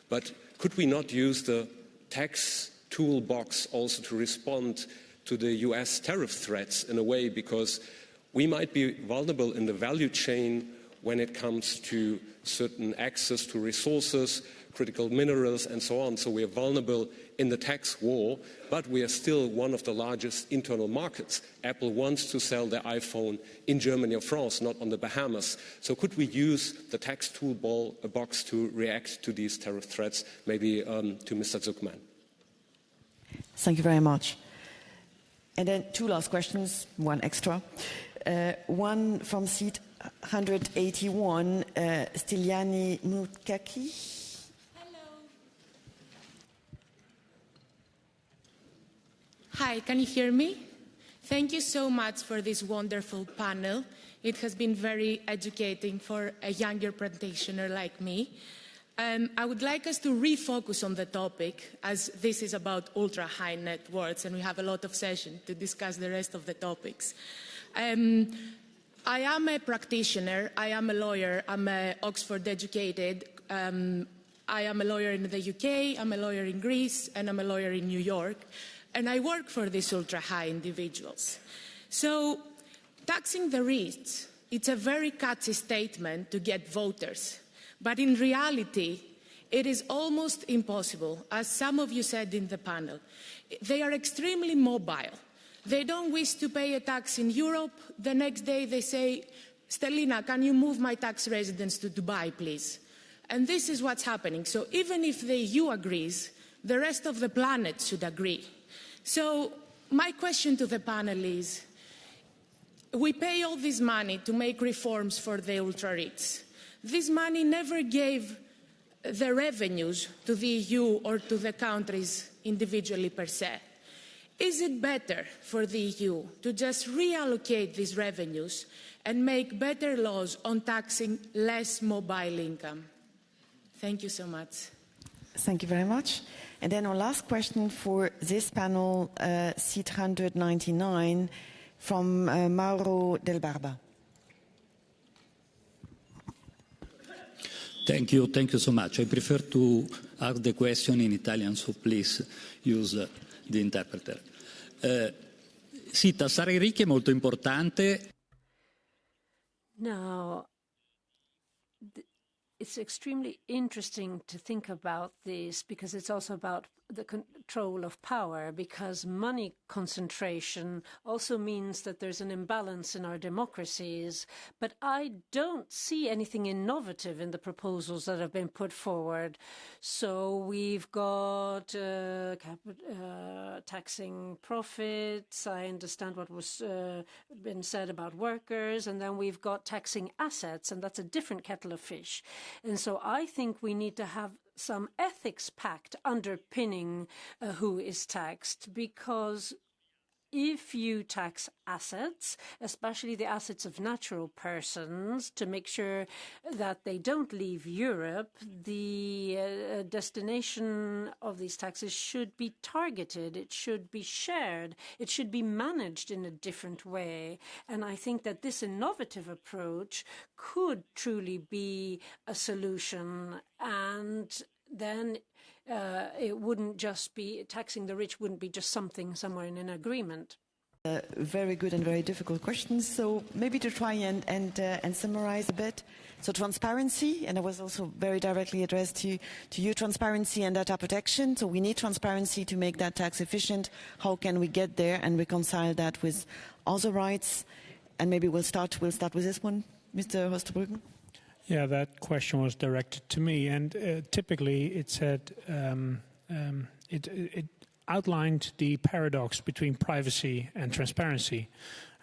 But could we not use the tax toolbox also to respond to the US tariff threats in a way, because we might be vulnerable in the value chain when it comes to certain access to resources, critical minerals and so on. So we are vulnerable in the tax war, but we are still one of the largest internal markets. Apple wants to sell their iPhone in Germany or France, not on the Bahamas. So could we use the tax toolbox to react to these tariff threats, maybe to Mr. Zuckman?
Thank you very much. And then two last questions, one extra. One from seat 181, Styliani Mutkaki.
Hi, can you hear me? Thank you so much for this wonderful panel. It has been very educating for a younger practitioner like me. I would like us to refocus on the topic, as this is about ultra-high net worths, and we have a lot of sessions to discuss the rest of the topics. I am a practitioner, I am a lawyer, I'm Oxford educated. I am a lawyer in the UK, I'm a lawyer in Greece, and I'm a lawyer in New York. And I work for these ultra-high individuals. So taxing the rich, it's a very catchy statement to get voters. But in reality, it is almost impossible, as some of you said in the panel. They are extremely mobile. They don't wish to pay a tax in Europe. The next day they say, Stellina, can you move my tax residence to Dubai, please? And this is what's happening. So even if the EU agrees, the rest of the planet should agree. So my question to the panel is, we pay all this money to make reforms for the ultra-rich. This money never gave the revenues to the EU or to the countries individually per se. Is it better for the EU to just reallocate these revenues and make better laws on taxing less mobile income? Thank you so much.
Thank you very much. And then our last question for this panel, seat 199, from Mauro Del Barba.
Thank you so much. I prefer to ask the question in Italian, so please use the interpreter. Sì, tassare i ricchi è molto importante.
Now, it's extremely interesting to think about this because it's also about the control of power, because money concentration also means that there's an imbalance in our democracies. But I don't see anything innovative in the proposals that have been put forward. So we've got taxing profits. I understand what was been said about workers. And then we've got taxing assets, and that's a different kettle of fish. And so I think we need to have some ethics pact underpinning who is taxed, because if you tax assets, especially the assets of natural persons, to make sure that they don't leave Europe, the destination of these taxes should be targeted, it should be shared, it should be managed in a different way. And I think that this innovative approach could truly be a solution, and then it wouldn't just be taxing the rich, wouldn't be just something somewhere in an agreement.
Very good and very difficult questions. So maybe to try and summarize a bit. So transparency, and it was also very directly addressed to you, transparency and data protection. So we need transparency to make that tax efficient. How can we get there and reconcile that with other rights? And maybe we'll start with this one, Mr. Hoosterbruggen.
Yeah, that question was directed to me, and typically it said it outlined the paradox between privacy and transparency,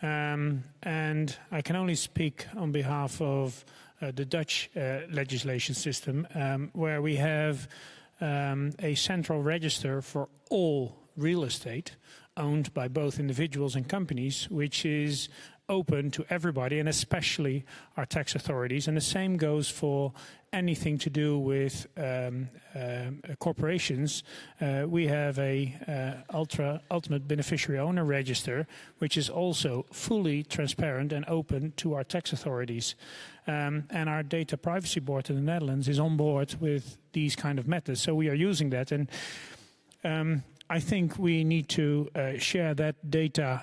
and I can only speak on behalf of the Dutch legislation system, where we have a central register for all real estate owned by both individuals and companies, which is open to everybody, and especially our tax authorities. And the same goes for anything to do with corporations. We have a ultimate beneficiary owner register, which is also fully transparent and open to our tax authorities. And our data privacy board in the Netherlands is on board with these kind of methods. So we are using that. And I think we need to share that data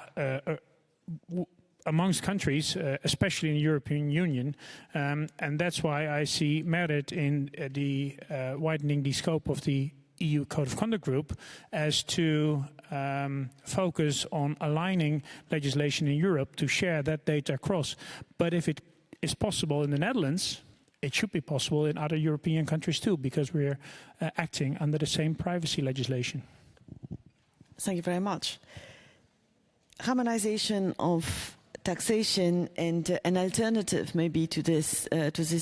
amongst countries, especially in the European Union, and that's why I see merit in the widening the scope of the EU Code of Conduct Group as to focus on aligning legislation in Europe to share that data across. But if it is possible in the Netherlands, it should be possible in other European countries too, because we're acting under the same privacy legislation.
Thank you very much. Harmonization of taxation and an alternative maybe to this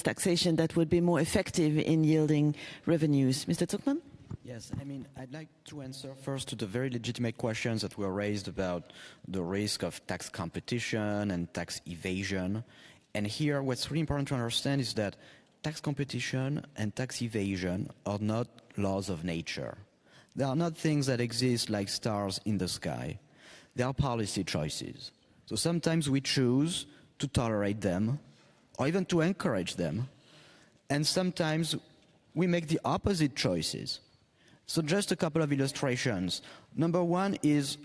taxation that would be more effective in yielding revenues. Mr. Zuckman?
Yes, I mean, I'd like to answer first to the very legitimate questions that were raised about the risk of tax competition and tax evasion. And here, what's really important to understand is that tax competition and tax evasion are not laws of nature. They are not things that exist like stars in the sky. They are policy choices. So sometimes we choose to tolerate them or even to encourage them. And sometimes we make the opposite choices. So just a couple of illustrations. Number one is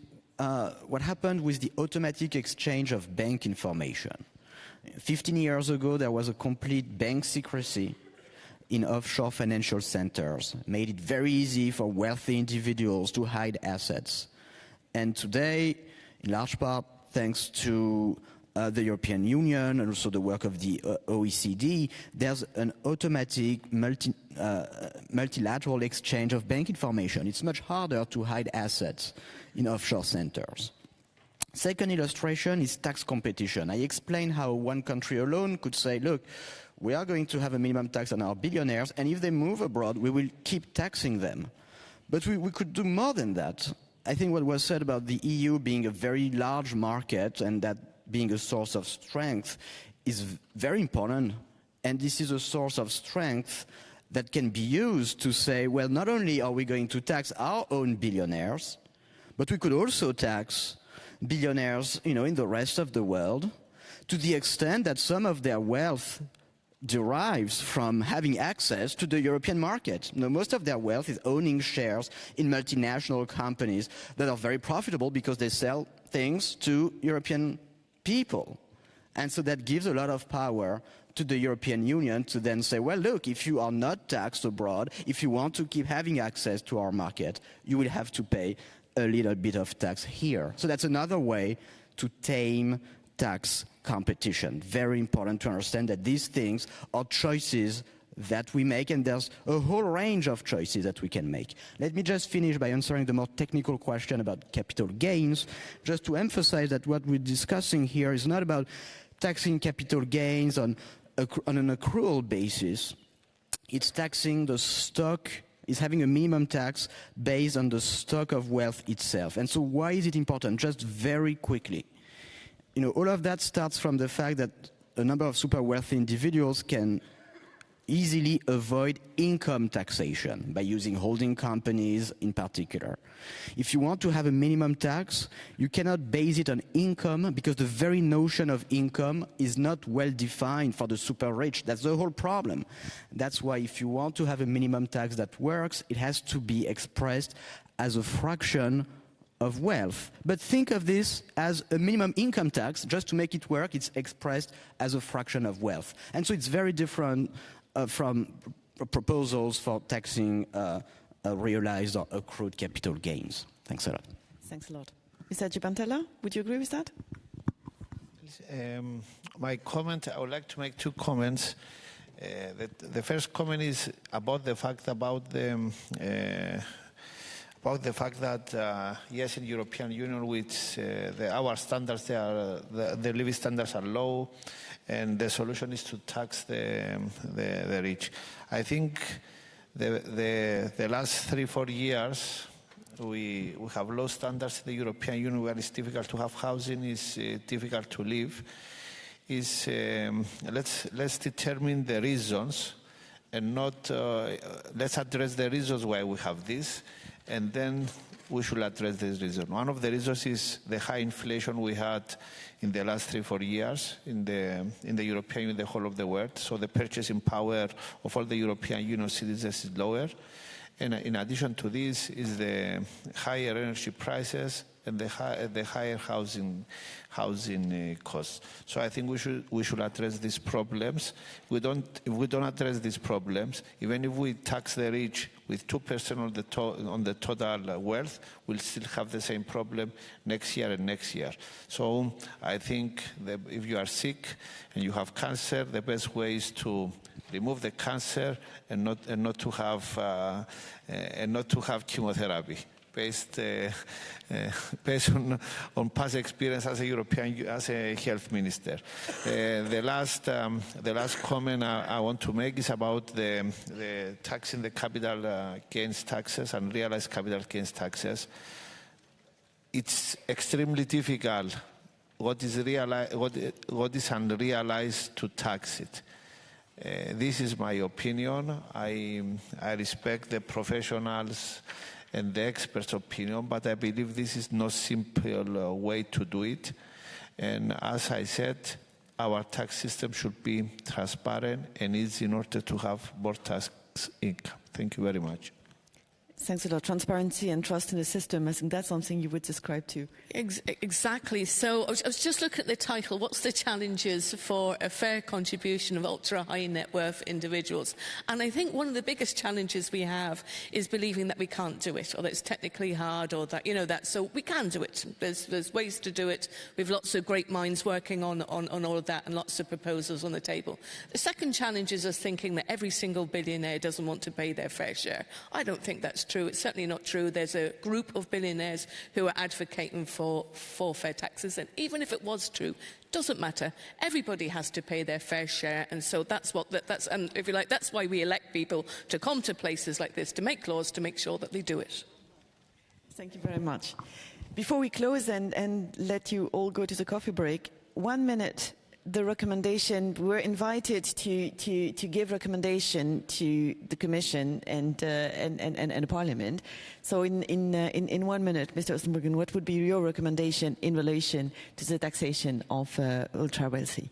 what happened with the automatic exchange of bank information. 15 years ago, there was a complete bank secrecy in offshore financial centers, made it very easy for wealthy individuals to hide assets. And today, in large part, thanks to the European Union and also the work of the OECD, there's an automatic multilateral exchange of bank information. It's much harder to hide assets in offshore centers. Second illustration is tax competition. I explained how one country alone could say, look, we are going to have a minimum tax on our billionaires, and if they move abroad, we will keep taxing them. But we could do more than that. I think what was said about the EU being a very large market and that being a source of strength is very important. And this is a source of strength that can be used to say, well, not only are we going to tax our own billionaires, but we could also tax billionaires, in the rest of the world, to the extent that some of their wealth derives from having access to the European market. Most of their wealth is owning shares in multinational companies that are very profitable because they sell things to European people. And so that gives a lot of power to the European Union to then say, well, look, if you are not taxed abroad, if you want to keep having access to our market, you will have to pay a little bit of tax here. So that's another way to tame tax competition. Very important to understand that these things are choices that we make, and there's a whole range of choices that we can make. Let me just finish by answering the more technical question about capital gains, just to emphasize that what we're discussing here is not about taxing capital gains on an accrual basis. It's taxing the stock, is having a minimum tax based on the stock of wealth itself. And so why is it important? Just very quickly. All of that starts from the fact that a number of super wealthy individuals can easily avoid income taxation by using holding companies in particular. If you want to have a minimum tax, you cannot base it on income because the very notion of income is not well defined for the super rich. That's the whole problem. That's why if you want to have a minimum tax that works, it has to be expressed as a fraction of wealth. But think of this as a minimum income tax. Just to make it work, it's expressed as a fraction of wealth. And so it's very different from proposals for taxing realized or accrued capital gains. Thanks a lot.
Thanks a lot. Mr. Gibantella, would you agree with that?
My comment, I would like to make two comments. The first comment is about the fact that yes, in the European Union, which our standards, the living standards are low, and the solution is to tax the rich. I think the last 3-4 years we have low standards in the European Union where it's difficult to have housing, it's difficult to live. Let's determine the reasons and not let's address the reasons why we have this, and then we should address this reason. One of the reasons is the high inflation we had in the last 3-4 years in the European Union, the whole of the world. So the purchasing power of all the European Union citizens is lower. And in addition to this is the higher energy prices and the higher housing costs. So I think we should address these problems. If we don't address these problems, even if we tax the rich with 2% on the total wealth, we'll still have the same problem next year and next year. So I think that if you are sick and you have cancer, the best way is to remove the cancer and not to have chemotherapy. Based on past experience as a health minister. The last comment I want to make is about the taxing the capital gains taxes and realized capital gains taxes. It's extremely difficult what is unrealized to tax it. This is my opinion. I respect the professionals and the experts' opinion, but I believe this is no simple way to do it. And as I said, our tax system should be transparent and easy in order to have more tax income. Thank you very much.
Thanks a lot. Transparency and trust in the system, I think that's something you would describe to.
Exactly. So I was just looking at the title, what's the challenges for a fair contribution of ultra-high net worth individuals? And I think one of the biggest challenges we have is believing that we can't do it, or that it's technically hard, or that, so we can do it. There's ways to do it. We have lots of great minds working on all of that and lots of proposals on the table. The second challenge is us thinking that every single billionaire doesn't want to pay their fair share. I don't think that's true. It's certainly not true. There's a group of billionaires who are advocating for fair taxes, and even if it was true, doesn't matter. Everybody has to pay their fair share, and so that's and if you like, that's why we elect people to come to places like this to make laws to make sure that they do it.
Thank you very much. Before we close and let you all go to the coffee break, 1 minute, the recommendation, we're invited to give recommendation to the Commission and the Parliament. So in 1 minute, Mr. Oostenbruggen, what would be your recommendation in relation to the taxation of ultra-wealthy?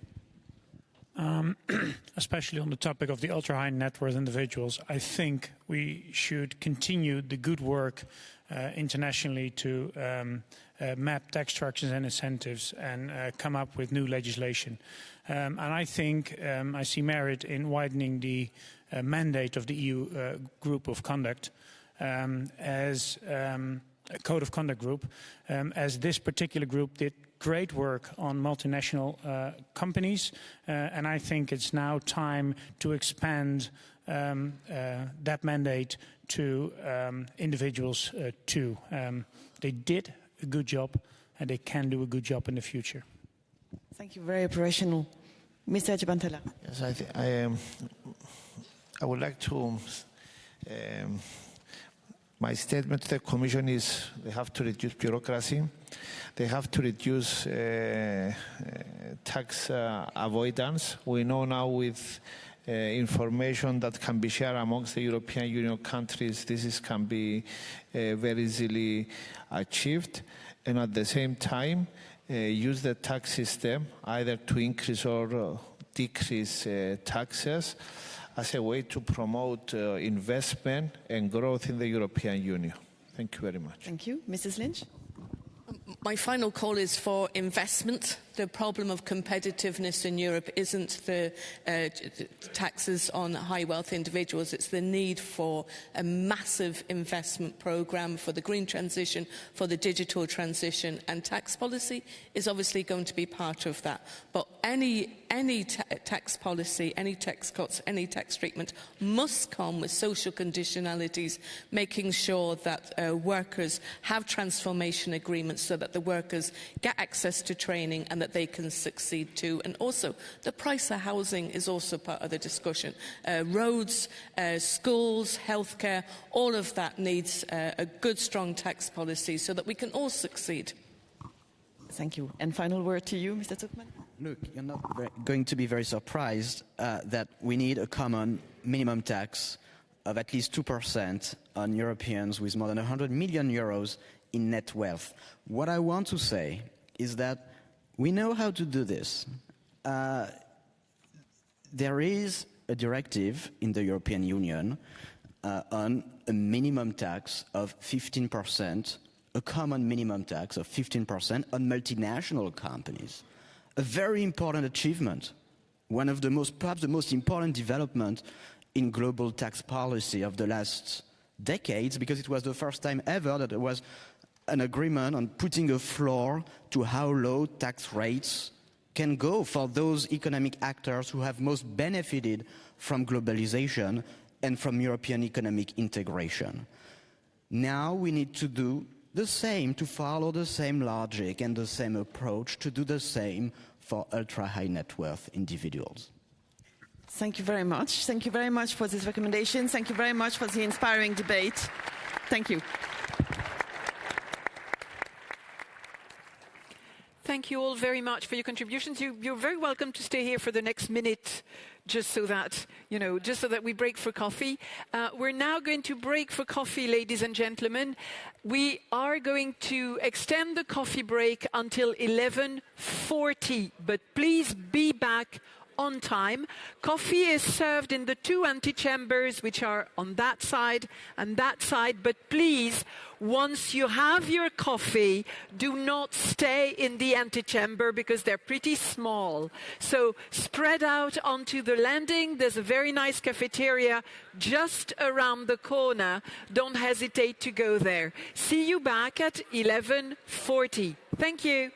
Especially on the topic of the ultra-high net worth individuals, I think we should continue the good work internationally to map tax structures and incentives and come up with new legislation. And I think I see merit in widening the mandate of the EU group of conduct as a code of conduct group, as this particular group did great work on multinational companies, and I think it's now time to expand that mandate to individuals too. They did a good job, and they can do a good job in the future.
Thank you. Very operational. Mr. Ajibantela.
Yes, I would like to... my statement to the Commission is they have to reduce bureaucracy. They have to reduce tax avoidance. We know now with information that can be shared amongst the European Union countries, can be very easily achieved. And at the same time, use the tax system either to increase or decrease taxes as a way to promote investment and growth in the European Union. Thank you very much.
Thank you. Mrs. Lynch?
My final call is for investment. The problem of competitiveness in Europe isn't the taxes on high wealth individuals, it's the need for a massive investment programme for the green transition, for the digital transition, and tax policy is obviously going to be part of that. But any tax policy, any tax cuts, any tax treatment must come with social conditionalities, making sure that workers have transformation agreements so that the workers get access to training and that they can succeed too. And also, the price of housing is also part of the discussion. Roads, schools, healthcare, all of that needs a good, strong tax policy so that we can all succeed.
Thank you. And final word to you, Mr. Zuckman.
Look, you're not going to be very surprised that we need a common minimum tax of at least 2% on Europeans with more than 100 million euros in net wealth. What I want to say is that we know how to do this. There is a directive in the European Union on a minimum tax of 15%, a common minimum tax of 15% on multinational companies. A very important achievement, one of the perhaps the most important development in global tax policy of the last decades, because it was the first time ever that there was an agreement on putting a floor to how low tax rates can go for those economic actors who have most benefited from globalization and from European economic integration. Now we need to do the same, to follow the same logic and the same approach, to do the same for ultra-high net worth individuals.
Thank you very much. Thank you very much for this recommendation. Thank you very much for the inspiring debate. Thank you.
Thank you all very much for your contributions. You're very welcome to stay here for the next minute, just so that, we break for coffee. We're now going to break for coffee, ladies and gentlemen. We are going to extend the coffee break until 11:40, but please be back on time. Coffee is served in the two antechambers, which are on that side and that side, but please, once you have your coffee, do not stay in the antechamber because they're pretty small. So spread out onto the landing. There's a very nice cafeteria just around the corner. Don't hesitate to go there. See you back at 11:40. Thank you.